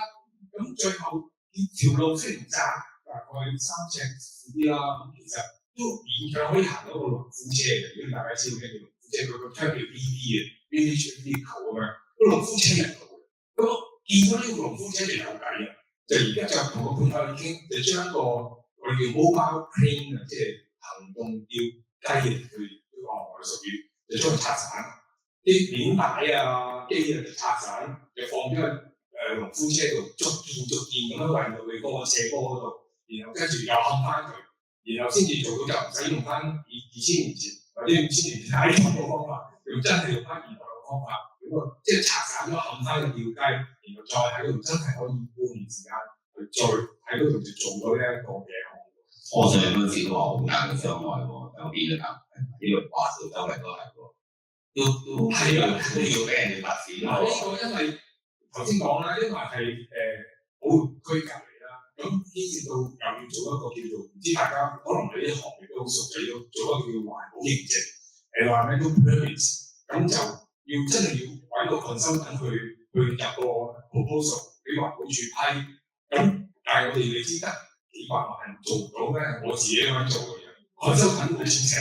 咁最後條路雖然窄，大概3尺闊啲啦，咁其實都勉強可以行到個農夫車嘅。如果大家知道咩叫農夫車，佢個車叫 BB 嘅 ，BB 球咁樣，個農夫車嚟嘅。咁見到呢個農夫車就有計啦，就而家就同個判頭已經就將個我哋叫 mobile crane 啊，即係行動吊。雞佢屬於就將佢拆散，啲鏈帶機就拆散，就放咗喺農夫車度，逐件咁樣運到去嗰個斜坡嗰度，然後跟住又冚翻佢，然後先至做到就唔使用翻2000年前或者5000年前喺呢個方法，用真係用翻現代嘅方法，即係拆散咗冚翻個吊雞，然後再喺嗰度真係可以半年時間去再喺嗰度就做到呢一個嘅項目。我上嗰陣時都話好難嘅障礙喎，有邊個難？呢個話到周圍都係喎，都係啊，都要俾人哋發展。呢個因為頭先講啦，因為係保護區隔離啦，咁牽涉到又要做一個叫做唔知大家可能你啲行業都好熟悉，要做一個叫環保認證，environmental permits，咁就要真係要揾個 consultant去入個 proposal 俾環保署批，咁但係我哋你知得幾百萬做唔到咧，我自己咁樣做嘅。我收緊冇錢請，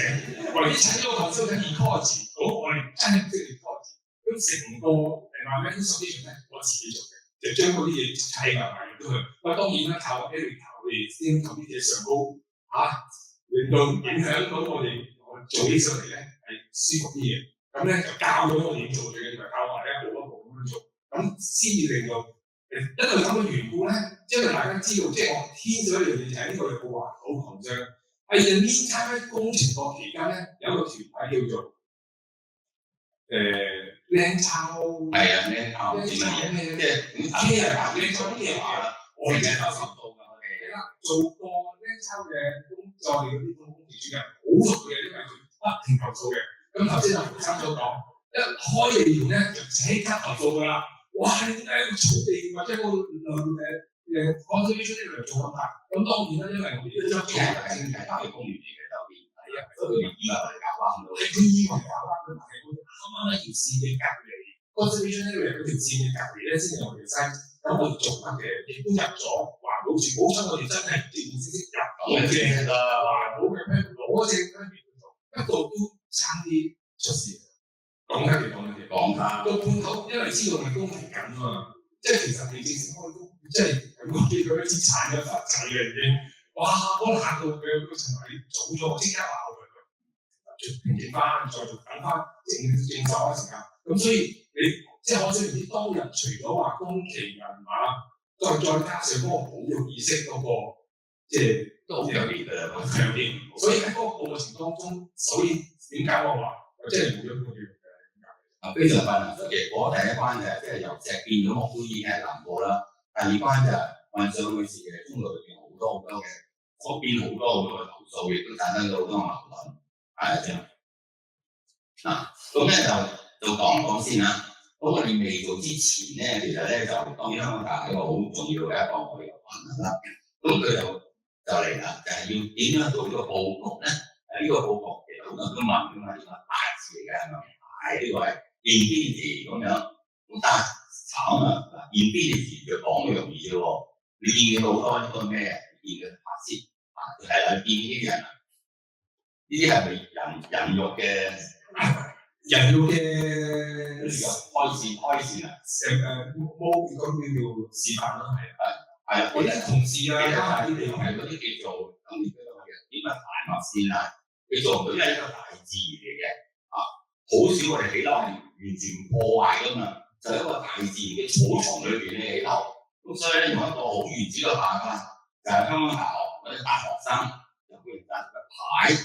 唯一請咗個收緊 ecology， 我哋真係唔識 ecology， 咁成個environmental solution咧，我自己做嘅，就將嗰啲嘢砌埋都去。不過當然啦，靠 Eric 我哋先同啲嘢上高令到影響到我哋做起上嚟咧係舒服啲嘢。咁咧就教咗我哋點做嘅，就教埋一步一步咁樣做，咁先至令到因為咁嘅緣故咧，因為大家知道，即係我牽咗一樣嘢就係呢個有個環保擴張。喺呢餐喺工程個期間咧，有一個團體叫做靚抄，係啊，靚抄點乜嘢？即係靚抄啲嘢話，我哋係有深度㗎，我哋係啦，做過靚抄嘅工作嘅嗰啲工程主任好熟嘅，因為佢不停投訴嘅。咁頭先阿胡生所講，一開地盤咧就即刻投訴㗎啦。哇！你點解個草地或者個conservation area 做咁大？咁當然啦，因為我哋都將做係正係郊野公園嚟嘅周邊，係啊，所以佢以為係搞彎到，係佢以為搞彎到，係我哋啱啱一條線嘅隔離 conservation area 嗰條線嘅隔離咧，先係我哋嘅西。咁我哋做乜嘅？亦都入咗環保署，好彩我哋真係正正式式入到嘅環保嘅咩攞證跟住去做，不過都差啲出事。講緊個判頭，因為知道係工期緊啊嘛，即係其實未正式開工，即係我見佢一支殘嘅發仔嘅已經，哇！我冷到佢個陳偉早咗，我即刻鬧佢，平靜翻，再等翻正手嘅時間。咁所以你即即係可想而知，當日除咗話宮崎人馬，再加上嗰個保育意識嗰個，即係都好強烈㗎啦。強烈。所以喺嗰個過程當中，所以點解我話我真係冇咗嗰個嘅？啊，非常困難。其實過第一關就係即係由石變咗木都已經係難過啦。第二關就係運上去時嘅中途裏邊好多嘅嗰邊好多嘅投訴，亦都產生咗好多矛盾。係咁。嗱，咁咧就講講先啦。咁我哋未做之前咧，其實咧就當然香港大係一個好重要嘅一個我哋嘅環境啦。咁佢就嚟啦，就係要點樣做呢個佈局咧？呢個佈局其實好多人都問㗎嘛，呢個大字嚟嘅係咪？係呢個係 infinity 咁樣。咁但係慘啊！嗱 infinity 就講嘅容易啫喎，你見到好多呢個咩變嘅法師啊，係啦，變呢啲人，呢啲係咪人肉嘅？人肉嘅開線啊！冇咁叫示範啦，係啊，我啲同事啊，啲地方係嗰啲叫做咁嘅點啊大物線啊，佢做唔到，因為呢個大自然嚟嘅啊，好少我哋起樓係完全破壞㗎嘛，就係一個大自然嘅草叢裏邊嘅起樓，咁所以咧用一個好原始嘅辦法，就係香港大學嗰啲大學生有個人嘅牌。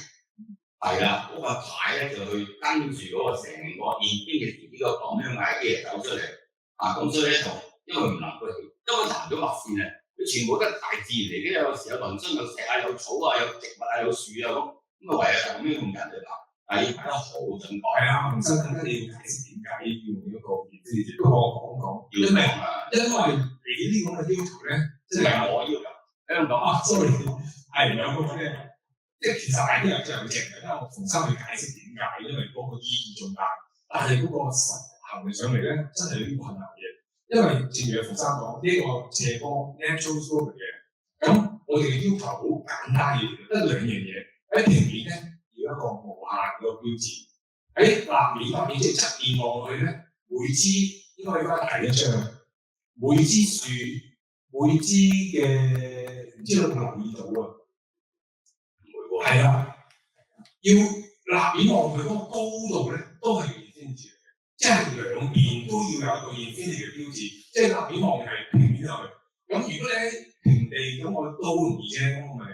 係啦，嗰個牌咧就去跟住嗰個成個infinity呢個咁樣嘅 idea 走出嚟啊！咁所以咧就因為唔能夠，因為行咗畫線啊，佢全部都係大自然嚟嘅，有時有雲津有石啊，有草啊，有植物啊，有樹啊咁啊，唯有就咁樣用人去畫，係要睇得好準確。係啊，洪生更加你要解釋點解要用一個 infinity，不過我講，因為你呢咁嘅要求咧，即係我要求，香港sorry， 係有個咩？即係其實係啲人真係好正嘅，因為我重新去解釋點解，因為嗰個意義重大，但係嗰個實行上嚟咧，真係有啲困難嘅。因為正如阿馮生講，呢個斜坡 natural slope 嘅，咁我哋嘅要求好簡單嘅，得兩樣嘢。喺平面咧要一個無限個標誌，喺立面即係側面望落去咧，每支應該要大一張，每支樹每支嘅唔知道有冇留意到啊？係啊，要立面望佢嗰個高度咧，都係 infinity 嚟嘅，即係兩邊都要有一個 infinity 嘅標誌，即係立面望係平面落去。咁如果你喺平地，咁我都好容易啫，我咪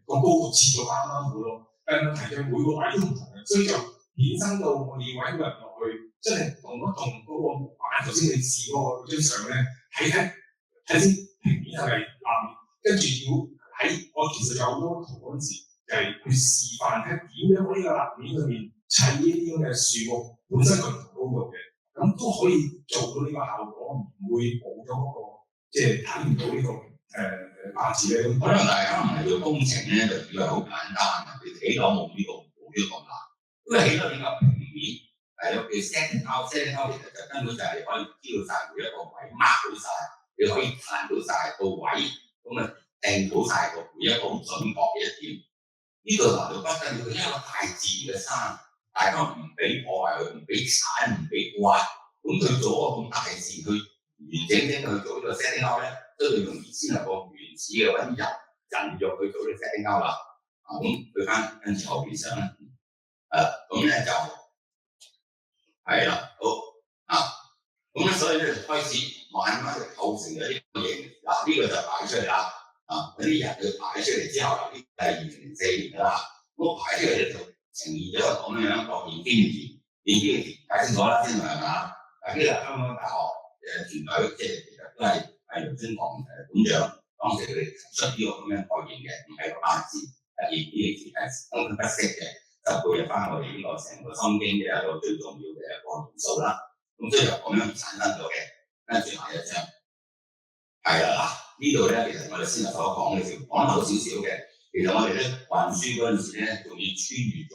個高度切到啱啱好咯。但係問題就每個位都唔同嘅，所以就衍生到我哋要揾個人落去，真係動一動嗰個模板。頭先你試嗰張相咧，睇先平面係咪立面，跟住要喺我其實有好多圖嗰陣時。係去示範睇點樣喺呢個立面裏面砌呢啲咁嘅樹木本身佢唔同高度嘅，咁都可以做到呢個效果，唔會冇咗嗰個即係睇唔到呢個八字咧。可能大家唔係做工程咧，就以為好簡單嘅，你起樓冇呢個難，因為起樓比較平面，係有叫 setting out，其實就根本就係你可以知道晒每一個位 mark 到晒，你可以彈到晒個位，咁啊定到晒個每一個好準確嘅一點。呢度難度不得了，佢一個大自然嘅山，大家唔俾破壞佢，唔俾鏟，唔俾刮，咁佢做一個咁大自然，佢完整去做呢個 setting out 咧，都要用先係個原始嘅揾人肉去做呢個 setting out 啦。咁佢跟住後邊上咧，咁咧就係啦，好啊，咁咧所以咧就開始慢慢就構成咗呢個形，嗱呢個就擺出嚟啦。嗰啲人佢排出嚟之後，呢係2004年啦。咁排出嚟咧就呈現咗咁樣一個 infinity 解清楚啦，先係嘛？呢個香港大學團隊即係其實都係盧尊堂館長當時佢哋提出呢個咁樣概念嘅，唔係個八字，infinity 係根本不識嘅，就配合翻我哋呢個成個心經嘅一個最重要嘅一個元素啦。咁所以就咁樣產生咗嘅，跟住下一張係啦。呢度咧，其實我哋先頭所講嘅講得好少少嘅。其實我哋咧運輸嗰陣時咧，仲要穿越咗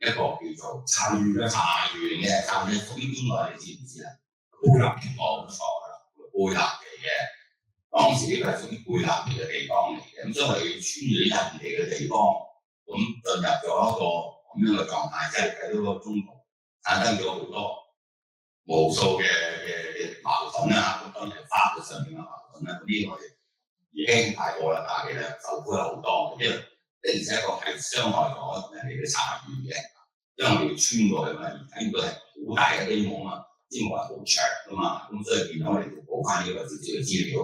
一個叫做茶園嘅，茶園屬於邊個？你知唔知啊？貝納期，冇錯啦，貝納期嘅。當時呢個係屬於貝納期嘅地方嚟嘅，咁所以我哋要穿越啲人哋嘅地方，咁進入咗一個咁樣嘅狀態，即係睇到個中途產生咗好多無數嘅矛盾啦。咁當然係法律上面嘅矛盾啦，呢啲我哋已經太過啦，但係咧受苦有好多，因為的而且確係傷害咗人哋嘅茶園嘅，因為我哋要穿過去嘛，而睇到係好大嘅希望啊！之節目係好長噶嘛，咁所以變咗我哋要補翻呢個少少嘅資料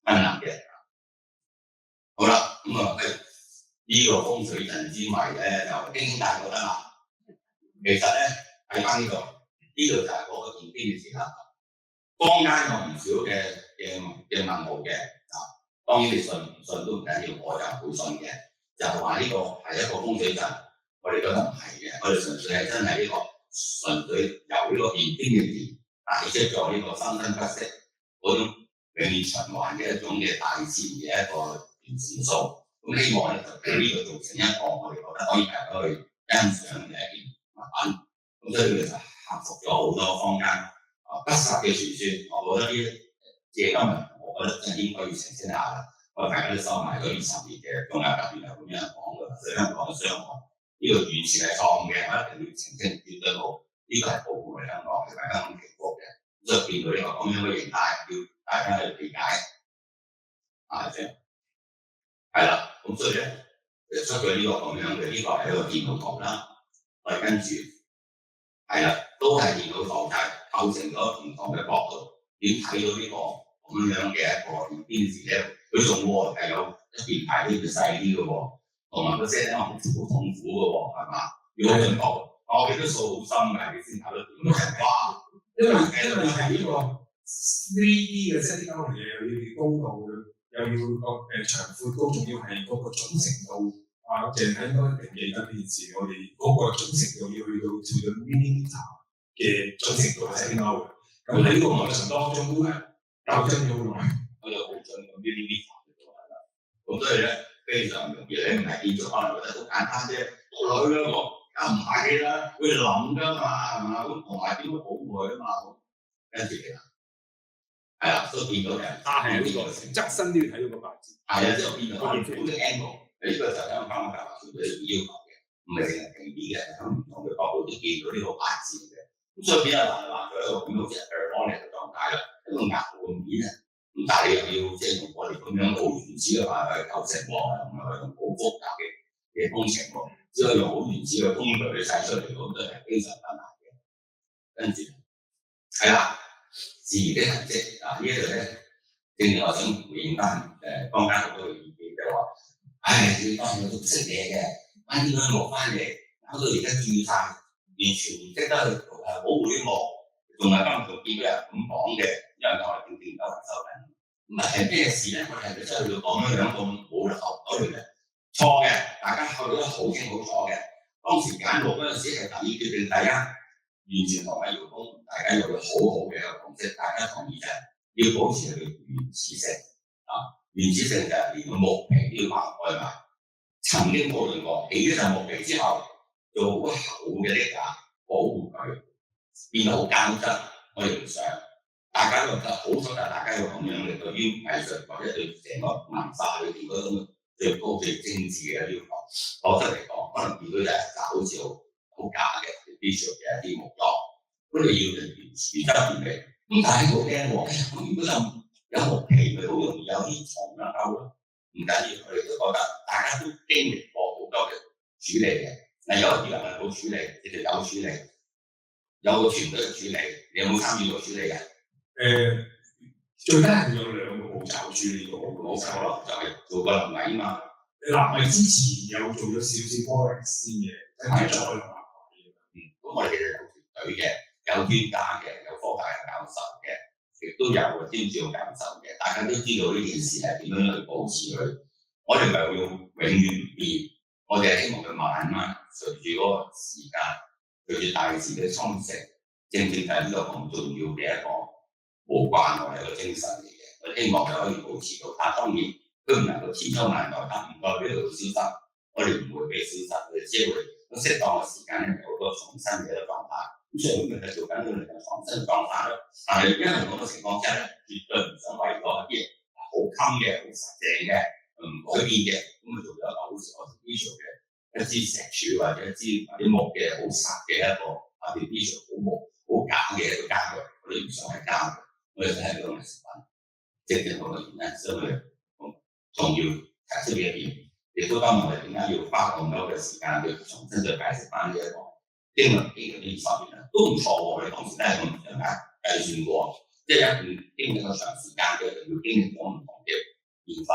分享嘅。好啦，咁啊呢個風水陣之謎咧就輕輕帶過得啦。其實咧睇翻呢度就係嗰個驗兵嘅時刻。坊間有唔少嘅問號嘅，當然你信唔信都唔緊要，我就唔會信嘅。就係話呢個係一個風水陣，我哋覺得唔係嘅，我哋純粹係真係呢個純粹由呢個驗兵嘅年帶出咗呢個生生不息嗰種永遠循環嘅一種嘅大自然嘅一個完善數。咁希望咧就俾呢個做成一個我哋覺得可以大家去欣賞嘅一件物品。咁所以佢就克服咗好多坊間不實嘅傳說。我覺得呢嘢今日我覺得真係應該要澄清下啦。我大家都收埋咗20年嘅中亞特別係咁樣講嘅，對香港嘅傷害呢個完全係錯誤嘅，我一定要澄清，絕對冇。呢個係保護我哋香港嘅，大家咁祈福嘅。所以見到呢個咁樣嘅形態，要大家去理解係啦。咁所以咧就出咗呢個咁樣嘅，呢個係一個電腦圖啦。我哋跟住係啦，都係電腦圖，就係構成咗唔同嘅角度，點睇到呢個咁樣嘅一個電視咧？佢仲係有一邊大啲，一邊細啲嘅喎，同埋個聲咧好痛苦嘅喎，係嘛？如果準確，我記得數好深嘅，你先睇得掂。哇！因為係呢個 3D 嘅 setting 嚟嘅，又要高度，又要個長闊高，仲要係嗰個準程度。淨係應該記得呢件事，我哋嗰個準程度要去到跳到 millimeter 嘅準程度係 setting 嘅。咁喺呢個過程當中咧，鬥爭咗好耐。我就好準咁 millimeter 嘅做法啦。咁所以咧非常容易咧，唔係建築可能覺得好簡單啫，落去啦喎。唔係啦，會諗噶嘛，係嘛？咁同埋點樣保護佢啊嘛？跟住嚟啦，係啦，都見到嘅。但係呢個側身都要睇到個八字。係啊，之後變咗好多 angle， 呢個就係香港大學團隊要求嘅，唔係淨係平啲嘅，喺唔同嘅角度都見到呢個八字嘅。咁所以變咗難話咗一個咁好似係幫你嘅狀態啦，一個額嘅面啊。咁但係你又要即係用我哋咁樣好原始嘅法去構成喎，唔係用好複雜嘅工程喎。只可以用好原始嘅工具去砌出嚟，咁都係非常困難嘅。跟住係啦，自然嘅痕跡呢一度咧，正如我想回應翻坊間好多嘅意見，就話：你當我都唔識嘢嘅，點樣落翻嚟？搞到而家轉晒，完全唔識得去保護啲木，仲係今日仲見到人咁講嘅，因為我哋正有人收緊。咁係咩事咧？我哋係咪真係要講咁樣咁冇得學到嘅？錯嘅，大家考慮得好清好楚嘅。當時揀路嗰陣時係特意決定大家完全同埋姚工，大家有個好好嘅一個共識，大家同意就係要保持佢嘅原始性。原始性就係連個木皮都要包開埋。曾經討論過，起咗陣木皮之後，做好厚嘅呢架保護佢，變到好膠質，我哋唔想。大家都覺得好彩，但大家要咁樣嘅對於藝術或者對成個文化裏邊嗰種最高最精緻嘅要求，否則嚟講，可能見到就係好似好假嘅 visual 嘅一啲木裝，咁你要原汁原味。咁但係好驚喎，咁如果有木皮，咪好容易有啲蟲啊勾咯。唔緊要，我哋都覺得大家都經歷過好多嘅處理嘅。嗱，有啲人係冇處理，你哋有處理，有個團隊嘅處理，你有冇參與過處理嘅？最低係有兩個步驟處理個冇錯咯，就係做個臨位啊嘛。臨位之前有做咗少少 boring 先嘅，跟住再臨位。咁我哋其實有團隊嘅，有專家嘅，有科大嘅教授嘅，亦都有個專照教授嘅。大家都知道呢件事係點樣去保持佢。我哋唔係要永遠唔變，我哋係希望佢慢慢隨住嗰個時間，隨住大自然嘅充實，正正係呢個咁重要嘅一個無關我哋一個精神嚟嘅。我希望佢可以保持到，但當然都唔能夠千秋萬代，但唔代表佢會消失。我哋唔會被消失，我哋只會喺適當嘅時間咧有個重新嘅一個狀態。咁所以佢哋做緊佢哋嘅重新狀態咯。但係因為咁嘅情況之下咧，絕對唔想為咗一啲好襟嘅、好實淨嘅、唔改變嘅，咁啊做咗一個好似我哋 visual 嘅一支石柱或者一支木嘅好實嘅一個我哋 visual 好木好假嘅一個家具，我哋唔想係家具，我哋想係嗰種食品。正正嗰個原因，所以仲要提出呢一點。亦都今日我哋點解要花咁多嘅時間去重新再解釋翻呢一個經歷20年啦，都唔錯喎。我哋當時都係咁樣計算過，即係一段經歷咗長時間嘅，要經歷咗唔同嘅變化，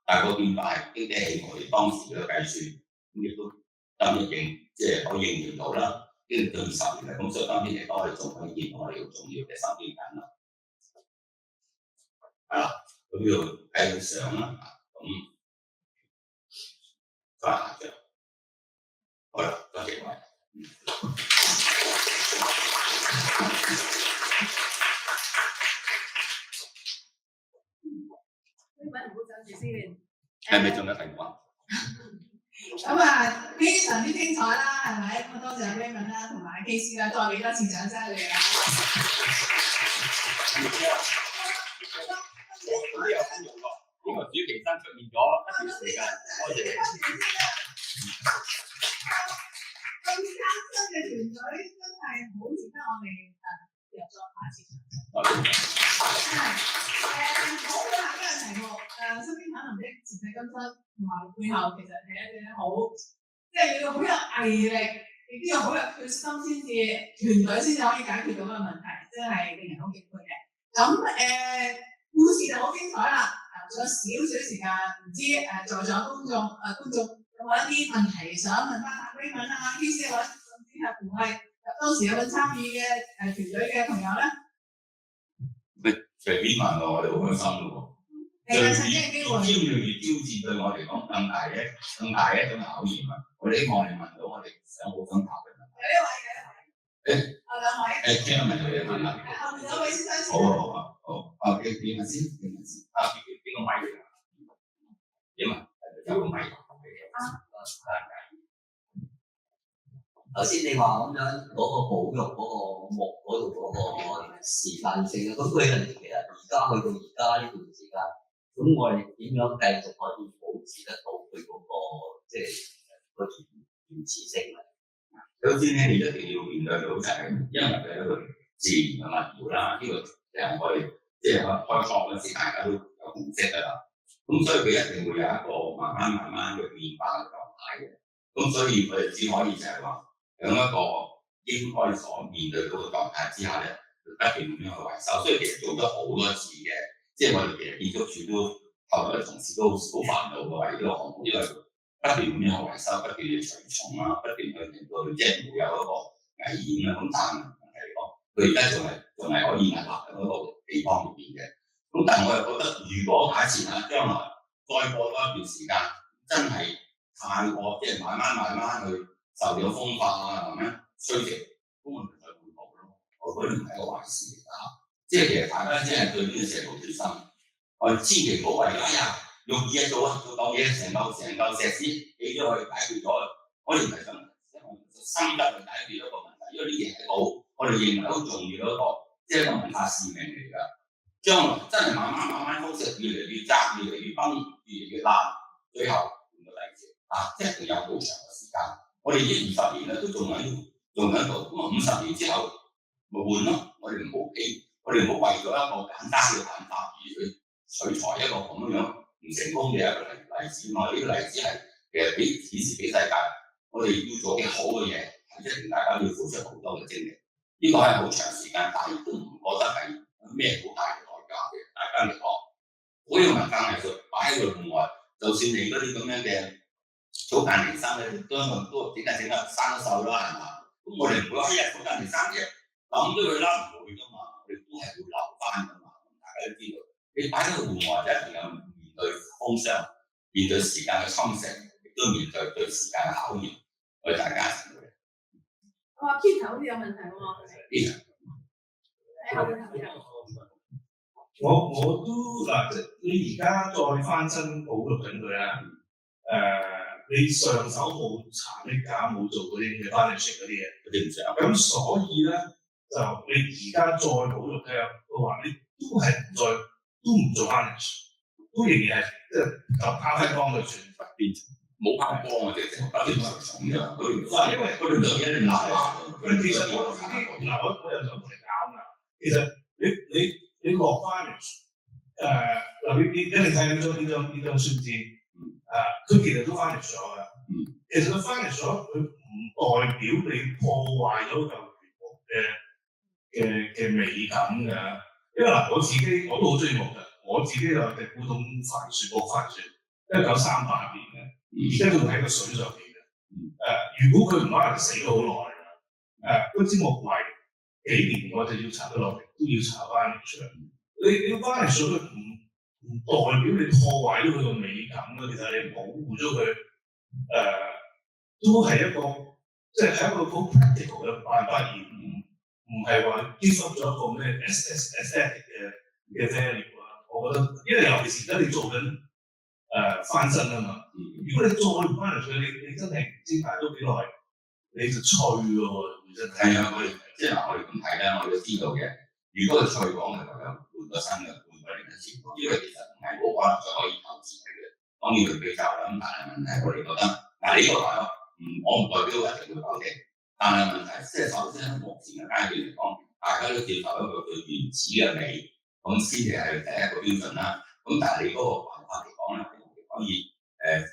但係個變化係經得起我哋當時嘅計算，咁亦都得以即係可以應驗到啦。經歷咗20年啦，咁所以今天亦都係仲可以見到我哋好重要嘅身邊人啦。係啦，咁呢度計到相啦，咁再下張，好啦，多謝各位。係咪仲有題目啊？咁啊，非常之精彩啦，係咪？咁多謝 Raymond 啦，同埋 KC 啦，再俾多次掌聲你啊！呢個主持人出現咗一段時間，多謝你。咁艱辛嘅團隊真係好值得我哋入咗下次場。好嘅，下一個題目身邊可能的前世今生同埋背後其實係一啲好，即係要好有毅力，亦都要好有決心先至團隊先至可以解決到嘅問題，真係令人好敬佩嘅。咁故事就好精彩啦。仲有少少時間，唔知在座觀眾有冇一啲問題想問翻阿 Raymond 啊、KC 或者甚至係唔係當時有份參與嘅團隊嘅朋友咧？隨便問我哋好開心嘅喎。挑戰對我嚟講更大嘅一種考驗啊！我哋希望你問到我哋想好想答嘅問題。有一位嘅。兩位。聽下問題你問啦。後面有位先生。好。點問先？邊個咪嚟㗎？點啊？有個咪。頭先你話咁樣嗰個保育嗰個木嗰度嗰個時間性啊，咁佢哋其實而家去到而家呢段時間，咁我哋點樣繼續可以保持得到佢嗰個即係個原始性咧？首先咧，你一定要面對到就係因為佢係一個自然嘅物料啦，呢個係我哋即係開創嗰時大家都有共識㗎啦。咁所以佢一定會有一個慢慢嘅變化嘅狀態嘅。咁所以我哋只可以就係話，喺一個應該所面對到嘅狀態之下咧，不斷咁樣去維修。所以其實做咗好多次嘅，即係我哋其實建築署都後來嘅同事都好煩惱嘅為呢個項目，因為不斷咁樣去維修，不斷去除蟲啊，不斷去令到即係唔會有一個危險啦。咁但係問題嚟講，佢而家仲係可以屹立喺嗰個地方入邊嘅。咁但係我又覺得，如果假設將來再過多一段時間，真係太過即係慢慢去受咗風化啊咁樣衰極，咁我哋就會冇咯。我覺得唔係一個壞事嚟㗎。即係其實大家真係對呢件事好決心，我哋千祈唔好為容易嘢做到嘢，成嚿石屎起咗去解決咗。我哋唔係咁，因為深入去解決一個問題，因為呢嘢係好，我哋認為好重要嘅一個，即係一個文化使命嚟㗎。將來真係慢慢方式越嚟越窄，越嚟越崩，越嚟越爛，最後換個例子即係有好長嘅時間。我哋已經20年啦，都仲喺度，咁50年之後咪換咯。我哋唔好為咗一個簡單嘅辦法而去取材一個咁樣唔成功嘅一個例子。我呢個例子係其實顯示俾世界，我哋要做嘅好嘅嘢係一定大家要付出好多嘅精力。呢個係好長時間，但係都唔覺得係咩好大嘅代價嘅。大家嚟講，嗰樣文化藝術擺喺個戶外，就算你嗰啲咁樣嘅草間彌生咧，都整下生得瘦啦，係嘛？咁我哋唔會草間彌生嘅諗咗佢啦，唔會噶嘛，我哋都係會留翻噶嘛。大家都知道，你擺喺個戶外就一定有面對風霜，面對時間嘅侵蝕，亦都面對時間嘅考驗。我哋大家一齊努力。Peter 好似有問題喎。我都你而家再翻新保育緊佢啦。你上手冇查啲架，冇做嗰啲嘅 varnish 嗰啲嘢，嗰啲唔想。咁所以咧，就你而家再保育嘅話，你都唔做 varnish， 都仍然係即係就拋低光佢算不變，冇拋光啊！即係不斷上重嘅。因為嗰條嘢一定爛啊！其實我自己我又想同你講啊，其實你落 varnish 你一定睇呢張數字。佢其實都 varnish 咗㗎。其實佢 varnish 咗，佢唔代表你破壞咗嚿原木嘅美感㗎。因為嗱，我都好中意木㗎，我自己就係古董帆船木帆船，1938年嘅，而家仲喺個水上邊嘅。如果佢唔可能死咗好耐啦，嗰支木櫃幾年我就要拆咗落嚟，都要拆翻嚟出嚟。你要翻嚟水，佢唔代表你破壞咗佢個美感咯。其實你保護咗佢，都係一個即係一個好 practical 嘅辦法，而唔係話 give up 咗一個咩 aesthetic 嘅 value 啊。我覺得，因為尤其是而家你做緊翻身啊嘛。如果你再唔翻嚟水，你真係唔知排咗幾耐，你就脆喎，真係。係啊，我哋即係我哋咁睇咧，我哋都知道嘅。如果佢脆講嘅話，換個新嘅，換個另一次，因為其實唔係冇可能就可以投資嘅。當然佢比較啦，咁但係問題我哋覺得，嗱呢個話我唔代表一定會否定，但係問題即係首先喺目前嘅階段嚟講，大家都接受一個最原始嘅美，咁先至係第一個標準啦。咁但係你嗰個辦法嚟講咧，可以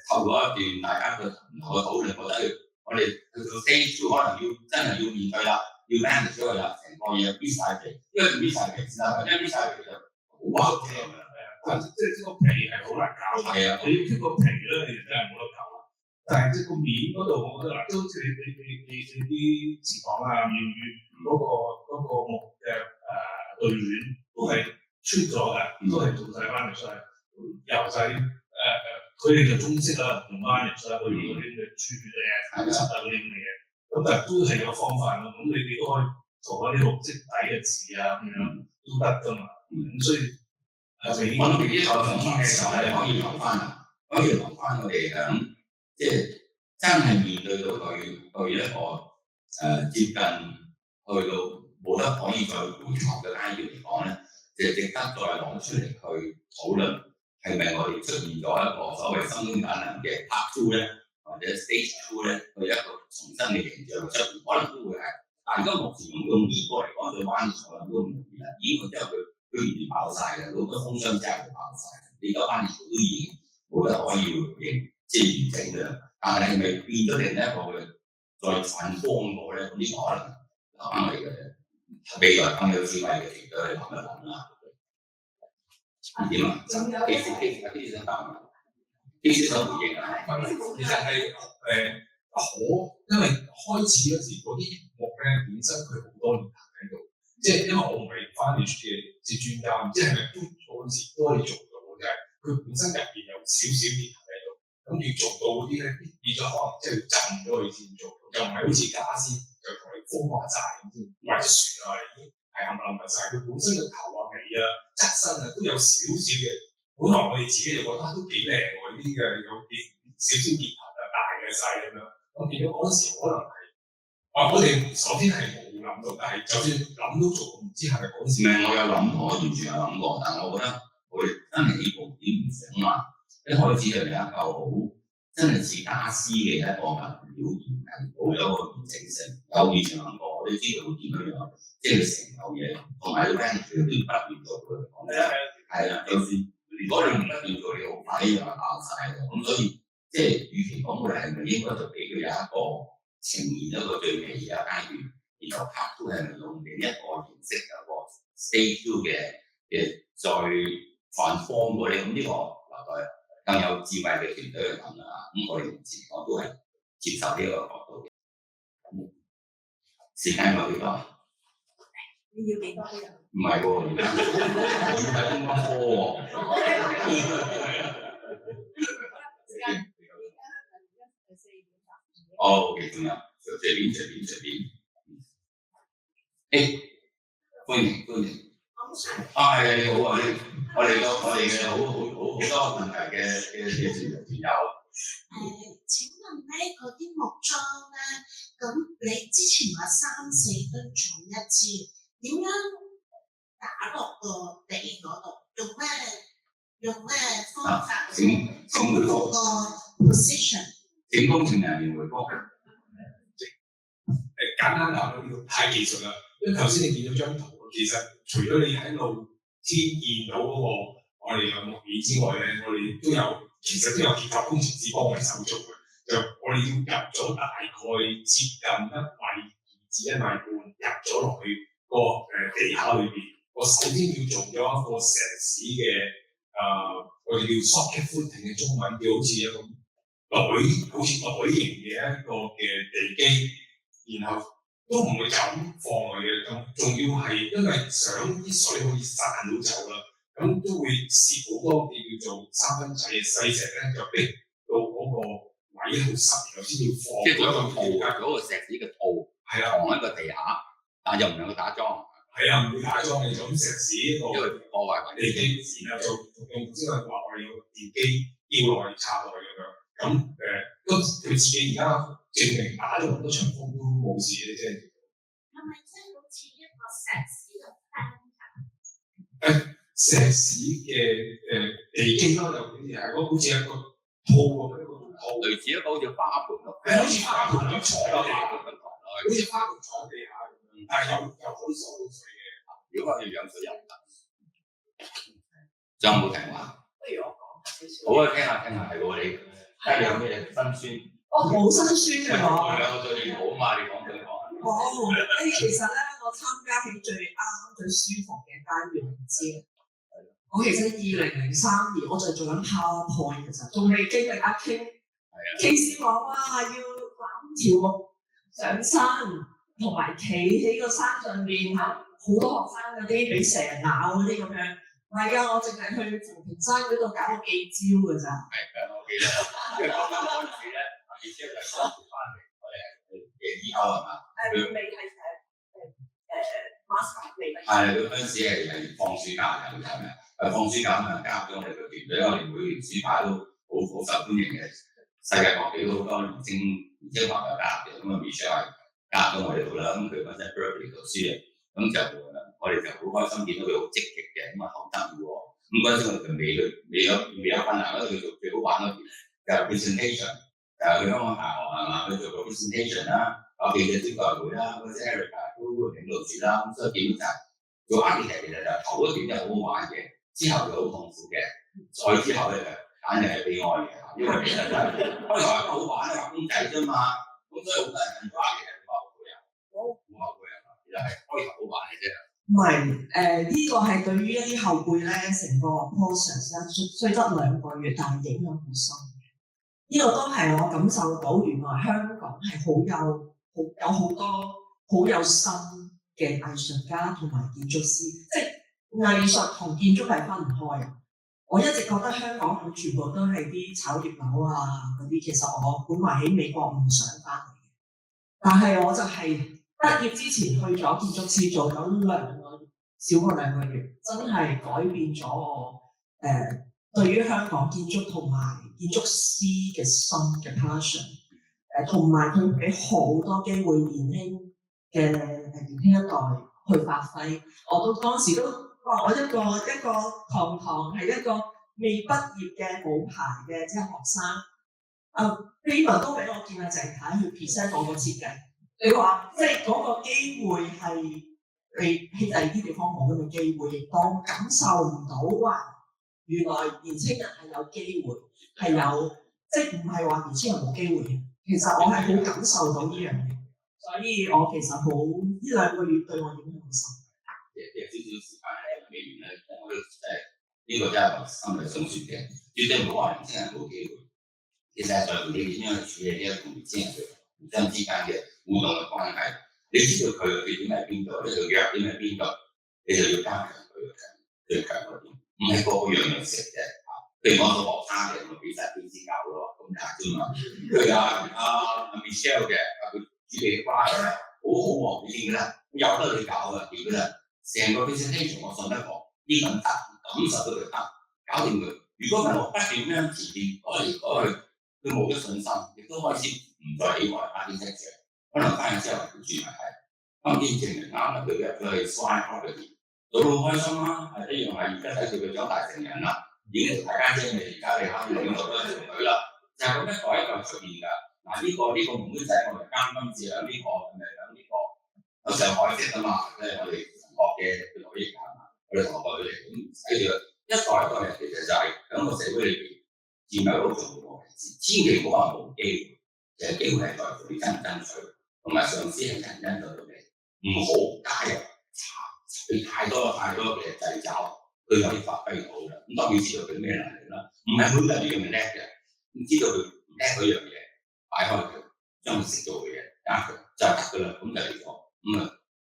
透過一段大家嘅唔同嘅討論，覺得我哋去到 stage 2可能要真係要面對啦。要 manage 咗佢啦，成個嘢搣晒皮，因為搣晒皮先啦，一搣晒皮就好滑嘅，即係個皮係好難搞。係啊，你要搣個皮咧，你就真係冇得搞啦。但係即係個面嗰度，我覺得嗱，即係好似你啲瓷房啊、廟宇嗰個木嘅對聯都係穿咗嘅，都係做晒翻嚟晒，油晒佢哋就中式啦，用翻嚟晒佢嗰啲嘅珠嘅、漆啊嗰啲咁嘅嘢。咁但係都係有方法咯，咁你哋都可以做一啲綠色底嘅字啊，咁樣都得噶嘛。咁所以我諗呢個講嘅時候咧，可以留翻啊，可以留翻我哋響即係真係面對到佢去一個接近去到冇得可以再回頭嘅階段嚟講咧，就值得再攞出嚟去討論，係咪我哋出現咗一個所謂新興產能嘅 part 2咧？或者 stage 2咧，佢一個重新嘅形象出現，可能都會係。但係而家目前用呢個嚟講，對灣仔都唔容易啦。已經之後佢完全爆晒嘅，好多風箱真係爆晒。你而家灣仔都已經冇得可以即係完整嘅。但係係咪變咗另一個嘅再反光過咧？呢個可能留翻嚟嘅未來更有智慧嘅團隊去諗一諗啦。點啊？幾時想答？呢啲想回應啊，其實係因為開始嗰時嗰啲木咧本身佢好多年喺度，即係因為我唔係翻嚟嘅即係專家，唔知係咪都嗰陣時都可以做到嘅，就係佢本身入邊有少少年喺度，咁要做到嗰啲咧變咗可能即係要浸咗佢先做，又唔係好似家私就同你風化晒咁先，或者船啊已經係冚唪唥晒，佢本身嘅頭啊尾啊側身啊都有少少嘅。本來我哋自己就覺得都幾靚喎，呢啲嘅有啲少少結合啊，大嘅細咁樣，咁變咗嗰陣時可能係，我哋首先係冇諗到，但係就算諗都做，唔知係咪嗰陣時。唔係我有諗過，我完全有諗過，但係我覺得我哋真係起步點唔想啊！一開始就有一嚿好真係似家私嘅一個物料而係好有一個完整性，有以前諗過，我哋知道會點樣樣，即係成嚿嘢同埋啲 manage 都要不斷做佢講嘅，係啊，就算。如果你唔得要做，你好快就爆晒嘅，咁所以即係與其講佢係咪應該就俾佢有一個呈現一個最美嘅階段，然後拍都係咪用另一個形式有個 stage 2嘅再反方嗰啲，咁呢個留待更有智慧嘅團隊去諗啦。咁我哋目前講都係接受呢個角度嘅。時間有幾多？你要幾多人？唔係喎，而家我要睇乒乓波喎。哦，OK，仲有隨便。歡迎。係你好啊，我哋嘅好多問題嘅團友。請問咧嗰啲木樁咧，咁你之前話3-4噸重一次，點樣打落個地嗰度？用咩方法？請回覆個 position。請工程人員回覆。簡單講呢個太技術啦，因為頭先你見到張圖，其實除咗你喺露天見到嗰個我哋嘅木面之外咧，我哋其實都有結構工程師幫我哋手做嘅，就我哋要入咗大概接近1.2至1.5米入咗落去個地下裏邊。我首先要做咗一個石屎嘅我哋叫 socket footing 嘅中文，叫好似一個好似袋型嘅一個嘅地基，然後都唔會就咁放落去嘅，咁仲要係因為想啲水可以散到走啦，咁都會攝好多叫做3分仔嘅細石咧，就逼到嗰個位好實，然後先要放。即係做一個套，嗰個石屎嘅套，係啦，放喺個地下，但又唔能夠打樁。係啊，唔會打樁嘅，就咁石屎一個因為破壞地基，然後就用先係話我哋有個電機吊落去插落去咁樣。咁佢自己而家證明打咗咁多場風都冇事嘅，即係。係咪即係好似一個石屎嘅山？石屎嘅地基咯，就好似係好似一個套咁樣，一個套，類似一個好似花盆咯，係好似花盆咁坐好地，好似花盆坐地下咁樣，但係又可以收到水嘅。如果要養水又唔得。仲有冇聽話？不如我講少少。好啊，聽下係喎你。睇下有咩辛酸？我好辛酸嘅我。兩個最好嘛，你講對講。其實咧，我參加起最啱最舒服嘅單元，唔知咧。我其實2003年我就做緊 PowerPoint 嘅咋，仲未經歷阿 King 講話要攬條木上山，同埋企喺個山上邊嚇，好多學生嗰啲俾蛇咬嗰啲咁樣。唔係㗎，我淨係去扶貧山嗰度搞個記招㗎咋。係㗎，我記得。因為嗰陣嗰陣時咧，阿傑姐就係翻嚟，我哋係夜醫歐係嘛？未係master 未。係佢嗰陣時係放暑假嘅，係咪？放暑假咁加入咗我哋個團隊，我哋每年暑假都好受歡迎嘅，世界各地都好多年青朋友加入嘅，咁啊 Michelle 加入咗我哋度啦，咁佢嗰陣喺 Berkeley 讀書嘅，咁就我哋就好開心見到佢好積極嘅，咁啊好得意喎，咁嗰陣時我哋未有困難嗰度，佢做最好玩嗰段就係 presentation， 就係去香港大學係嘛，佢做個 presentation 啦，有記者招待會啦，嗰啲 Erica 都領導住啦，咁所以基本上做 architect 其實就頭一段就好好玩嘅。之後就好痛苦嘅，再之後咧簡直係悲哀嘅，因為其實真係開頭係好玩畫公仔啫嘛，咁所以好多人畫嘅係畫好人，冇後輩啊嘛，其實係開頭好玩嘅啫。唔係，呢個係對於一啲後輩咧，成個 process 咧，雖則2個月，但係影響好深。呢個都係我感受到，原來香港係有好多好有心嘅藝術家同埋建築師，即係。藝術同建築係分唔開。我一直覺得香港佢全部都係啲炒葉樓啊嗰啲，其實我本來喺美國唔想翻嚟嘅，但係我就係畢業之前去咗建築師做咗少過2個月，真係改變咗我對於香港建築同埋建築師嘅心嘅 passion， 同埋佢俾好多機會年輕一代去發揮。我都當時都。我一個堂係一個未畢業嘅冇牌嘅即係學生，Raymond 都俾我見阿鄭太去 present 我個設計。你話即係嗰個機會係你喺第二啲地方冇咁嘅機會，亦當感受唔到話原來年青人係有機會，係有即係唔係話年青人冇機會嘅。其實我係好感受到呢樣嘢，所以我其實好呢2個月對我影響好深。有少少時間係未完咧，我覺得呢個真係心裏想説嘅，絕對唔好話年青人冇機會。其實係在乎你點樣去處理呢一個年青人互相之間嘅互動嘅關係。你知道佢嘅缺點喺邊度，你就弱點喺邊度，你就要加強佢嘅最強嗰點，唔係個樣樣食嘅。譬如講到學生嘅，咪俾曬邊先教咯，咁解啫嘛。佢阿 Michelle 嘅，佢煮嘅瓜好好喎，你知唔知啦？有得你搞嘅，點咧？成個 presentation 我信得過，呢份得感受到佢得，搞掂佢。如果唔係我不斷咁樣前邊改嚟改去，佢冇咗信心，亦都開始唔再喜愛打啲識嘅。可能翻去之後佢轉埋係，今天證明啱啦，佢入咗去 Swire Property， 做到好開心啦，係一樣係而家睇住佢長大成人啦，已經同大家姐你而家你考慮領導咗團隊啦，就係咁一個一個出現㗎。嗱呢個妹仔我哋啱啱至兩呢個，咁咪兩呢個，有上海識啊嘛，即係我哋。學嘅佢可以揀嘛，我哋同學佢哋咁睇住一代人，其實就係喺個社會裏邊佔有好重要嘅位置，千祈唔好話冇機會。其實機會係在乎你爭唔爭取，同埋上司係欣唔欣賞到你，唔好加入你太多嘅掣肘，佢可以發揮到嘅。咁當然知道佢咩能力啦，唔係每個人都咁叻嘅，唔知道佢唔叻嗰樣嘢，擺開佢，將佢識到嘅嘢加佢就得㗎啦，咁就嚟講，咁啊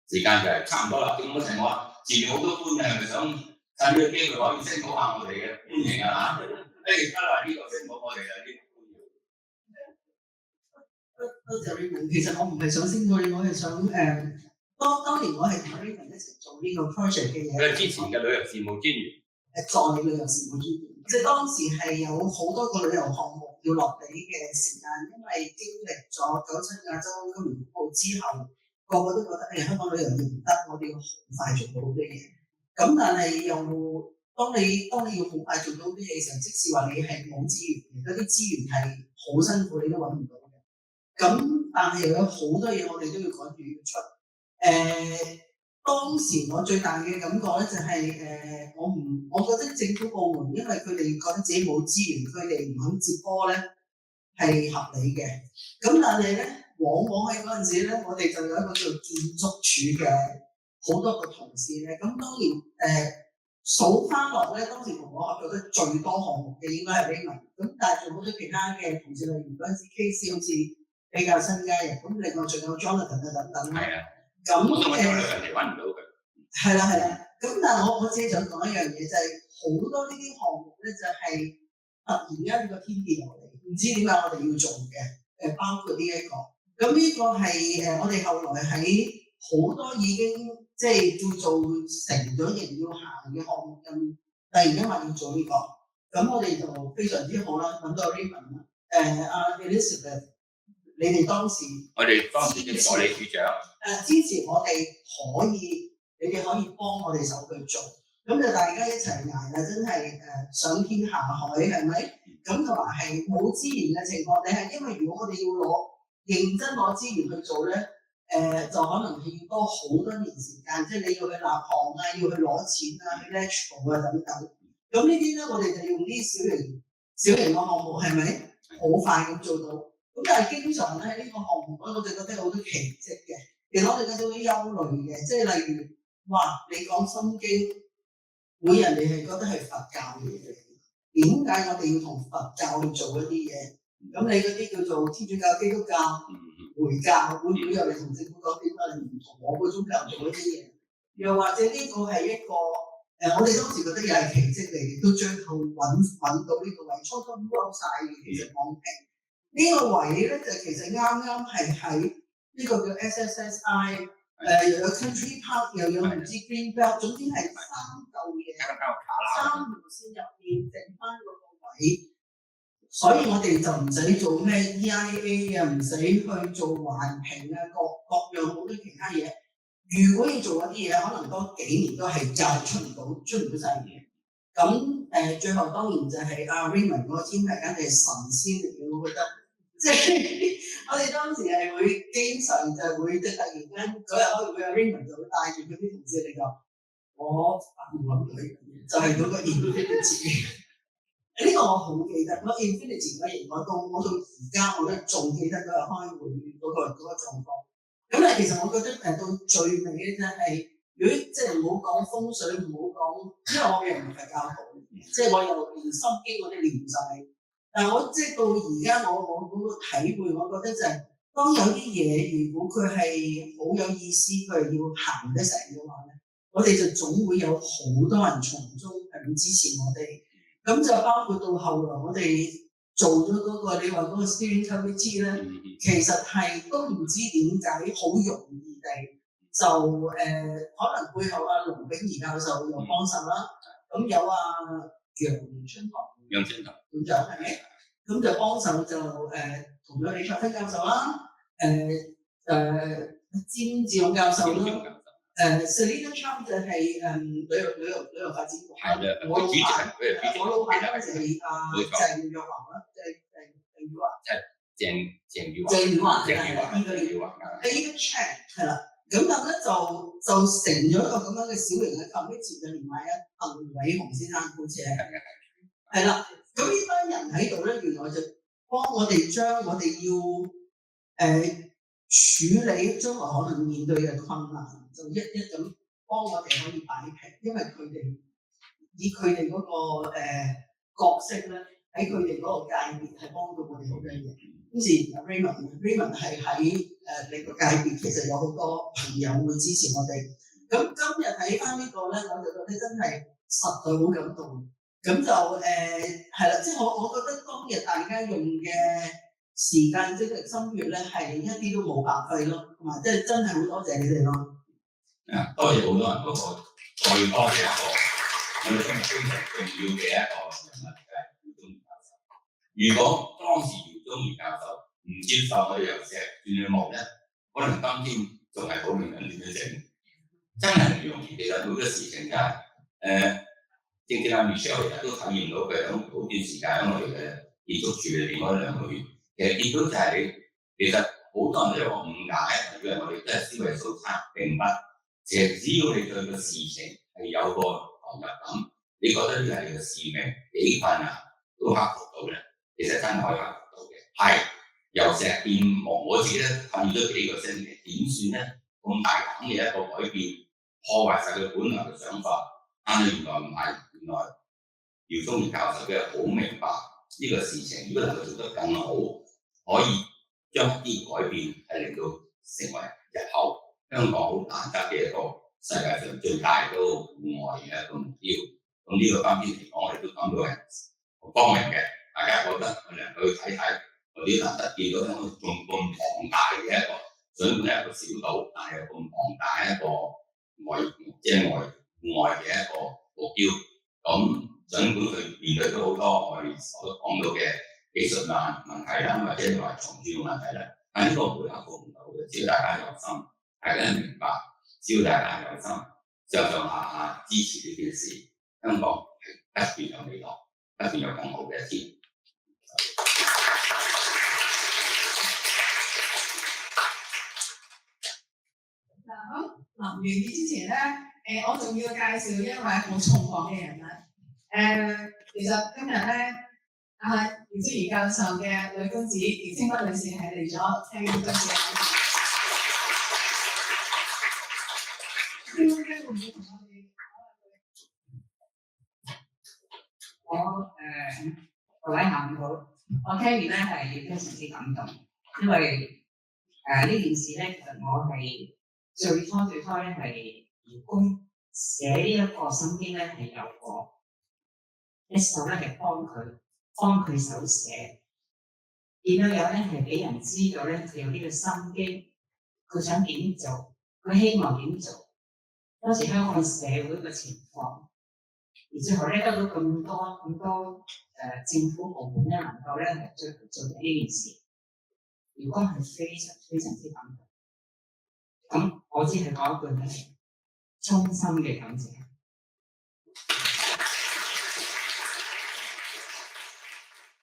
時間就係差唔多啦。咁嗰陣我前面好多觀嘅係咪想趁呢個機會可以聲討下我哋嘅歡迎啊嚇？誒得啦，呢個聲討我哋啦，呢個歡迎。多謝 Raymond， 其實我唔係想升佢，我係想當年我係同 Raymond 一齊做呢個 project 嘅嘢。佢係之前嘅旅遊事務專員。助理旅遊事務專員，即係當時係有好多個旅遊項目要落地嘅時間，因為經歷咗97亞洲金融風暴之後，個個都覺得香港旅遊業唔得，我哋要好快做到好多嘢。咁但係又當你要好快做到啲嘢嘅時候，即使話你係冇資源嘅，嗰啲資源係好辛苦，你都揾唔到嘅。咁但係又有好多嘢我哋都要趕住要出。當時我最大嘅感覺咧就係我覺得政府部門因為佢哋覺得自己冇資源，佢哋唔肯接波咧係合理嘅。咁但係咧，往往喺嗰陣時咧，我哋就有一個叫做建築署嘅好多個同事咧。咁當然數翻落咧，當時同我合作得最多項目嘅應該係 Raymond。咁但係仲好多其他嘅同事，例如嗰陣時 KC 好似比較新加入，咁另外仲有 Jonathan 啊等等。係啊。咁人哋揾唔到佢。係啦，咁但係我只係想講一樣嘢，就係好多呢啲項目咧，就係突然間呢個天跌落嚟，唔知點解我哋要做嘅，包括呢一個。咁呢個係我哋後來喺好多已經即係叫做成咗型要行嘅項目，咁突然間話要做呢個，咁我哋就非常之好啦，揾到 Raymond 啦，阿 Elizabeth， 你哋當時我哋當時嘅助理處長。支持我哋你哋可以幫我哋手去做，咁就大家一齊捱啦，真係上天下海係咪？咁同埋係冇資源嘅情況底下，因為如果我哋要認真攞資源去做咧，就可能係要多好多年時間，即係你要去立項啊，要去攞錢啊，去 legal 啊等等。咁呢啲咧，我哋就用啲小型嘅項目係咪好快咁做到？咁但係經常咧呢個項目我就覺得好多奇蹟嘅。其實我哋覺得好憂慮嘅，即係例如，哇！你講心經，每人哋係覺得係佛教嘢嚟，點解我哋要同佛教去做一啲嘢？咁你嗰啲叫做天主教、基督教、回教，會唔會又嚟同政府講點解你唔同我個宗教做一啲嘢？又或者呢個係一個我哋當時覺得又係奇蹟嚟嘅，到最後揾到呢個位，初初撈晒嘅，其實講平呢個位咧，就其實啱啱係喺。呢個叫 SSSI， 又有 Country Park， 又有唔知 Green Belt， 總之係3嚿嘢，3條線入面整翻嗰個位，所以我哋就唔使做咩 EIA 啊，唔使去做環評啊，各樣好多其他嘢。如果要做嗰啲嘢，可能多幾年都係就出唔到晒嘢。咁最後當然就係阿 Raymond 嗰個天係簡直係神仙嚟嘅，我覺得。即係我哋當時係會經常就會即係突然間嗰日開會，阿 Raymond 就會帶住佢啲同事嚟講，我唔諗到呢樣嘢，就係嗰個 Infinity。呢個我好記得，嗰 Infinity 嗰型，我到而家我都仲記得嗰日開會嗰個狀況。咁咧其實我覺得到最尾咧真係，如果即係唔好講風水，唔好講，因為我又唔係教徒，即係我又連心經我都練唔晒。但係我即係到而家，我嗰個體會，我覺得就係、是、當有啲嘢，如果佢係好有意思，佢係要行得成嘅話咧，我哋就總會有好多人從中係會支持我哋。咁就包括到後來我哋做咗嗰個，你話嗰個 steering committee 咧，其實係都唔知點解好容易地就可能背後阿龍炳儀教授又幫手啦，咁有楊春堂館長係咪？咁就幫手就同咗李卓芬教授啦，詹志勇教授啦，Selina Chan 就係旅遊發展局啦，我老闆就係鄭若華啦，鄭宇華，A Chan 係啦，咁但咧就成咗一個咁樣嘅小型嘅 committee， 就連埋鄧偉雄先生好似係啦。咁呢班人喺度咧，原來就幫我哋將我哋要處理將來可能面對嘅困難，就一一咁幫我哋可以擺平，因為佢哋以佢哋嗰個角色咧，喺佢哋嗰個界別係幫到我哋好多嘢。好似 Raymond 係喺你個界別，其實有好多朋友會支持我哋。咁今日睇翻呢個咧，我就覺得真係實在好感動。咁就係啦，即係我覺得當日大家用嘅時間、精力、心血咧，係一啲都冇白費咯，同埋即係真係好多謝你哋咯。啊，多謝好多人嗰個再多謝一個我哋今日非常重要嘅一個人物就係姚宗儀教授。如果當時姚宗儀教授唔接受我哋由石轉去木咧，可能今天仲係討論緊點樣整，真係唔容易。其實每個事情就係正正阿 Michelle 日都體驗到佢喺好短時間喺我哋嘅建築處裏邊嗰2個月，其實見到就係其實好多人都有個誤解，以為我哋都係思維素差，並不。其實只要你對個事情係有個投入感，你覺得呢個係你嘅使命，幾困難都克服到咧，其實真係可以克服到嘅。係由石變木，我自己咧困咗幾個星期，點算咧？咁大膽嘅一個改變，破壞晒佢本來嘅想法，但係原來唔係，原來姚宗儀教授嘅好明白呢個事情，如果能夠做得更好，可以將啲改變係令到成為日後香港好難得嘅一個世界上最大嗰個戶外嘅一個目標。咁呢個方面嚟講，我哋都感到係好光明嘅。大家覺得我哋能夠去睇睇，我哋難得見到香港仲咁龐大嘅一個，儘管係一個小島，但係有咁龐大一個戶外嘅一個目標。咁儘管佢面對到好多我哋所講到嘅技術問題啦，或者話重建嘅問題啦，但係呢個唔會克服唔到嘅，只要大家有心。大家明白，只要大家有心，上上下下支持呢件事，香港係不斷有未來，不斷有更好嘅一天。好，臨完結之前咧，我仲要介紹一位好重磅嘅人物。其實今日咧，姚宗儀教授嘅女公子姚清北女士係嚟咗聽呢個嘢。各位下午好，我聽完咧係非常之感動，因為呢件事咧，其實我係最初咧係姚公寫呢一個心經咧係有個一手咧係幫佢手寫，點樣樣咧係俾人知道咧佢有呢個心經，佢想點做，佢希望點做。當時香港社會嘅情況，而最後咧得到咁多政府部門咧能夠咧做呢件事，姚公係非常非常之感動。咁我只係講一句咧，衷心嘅感謝。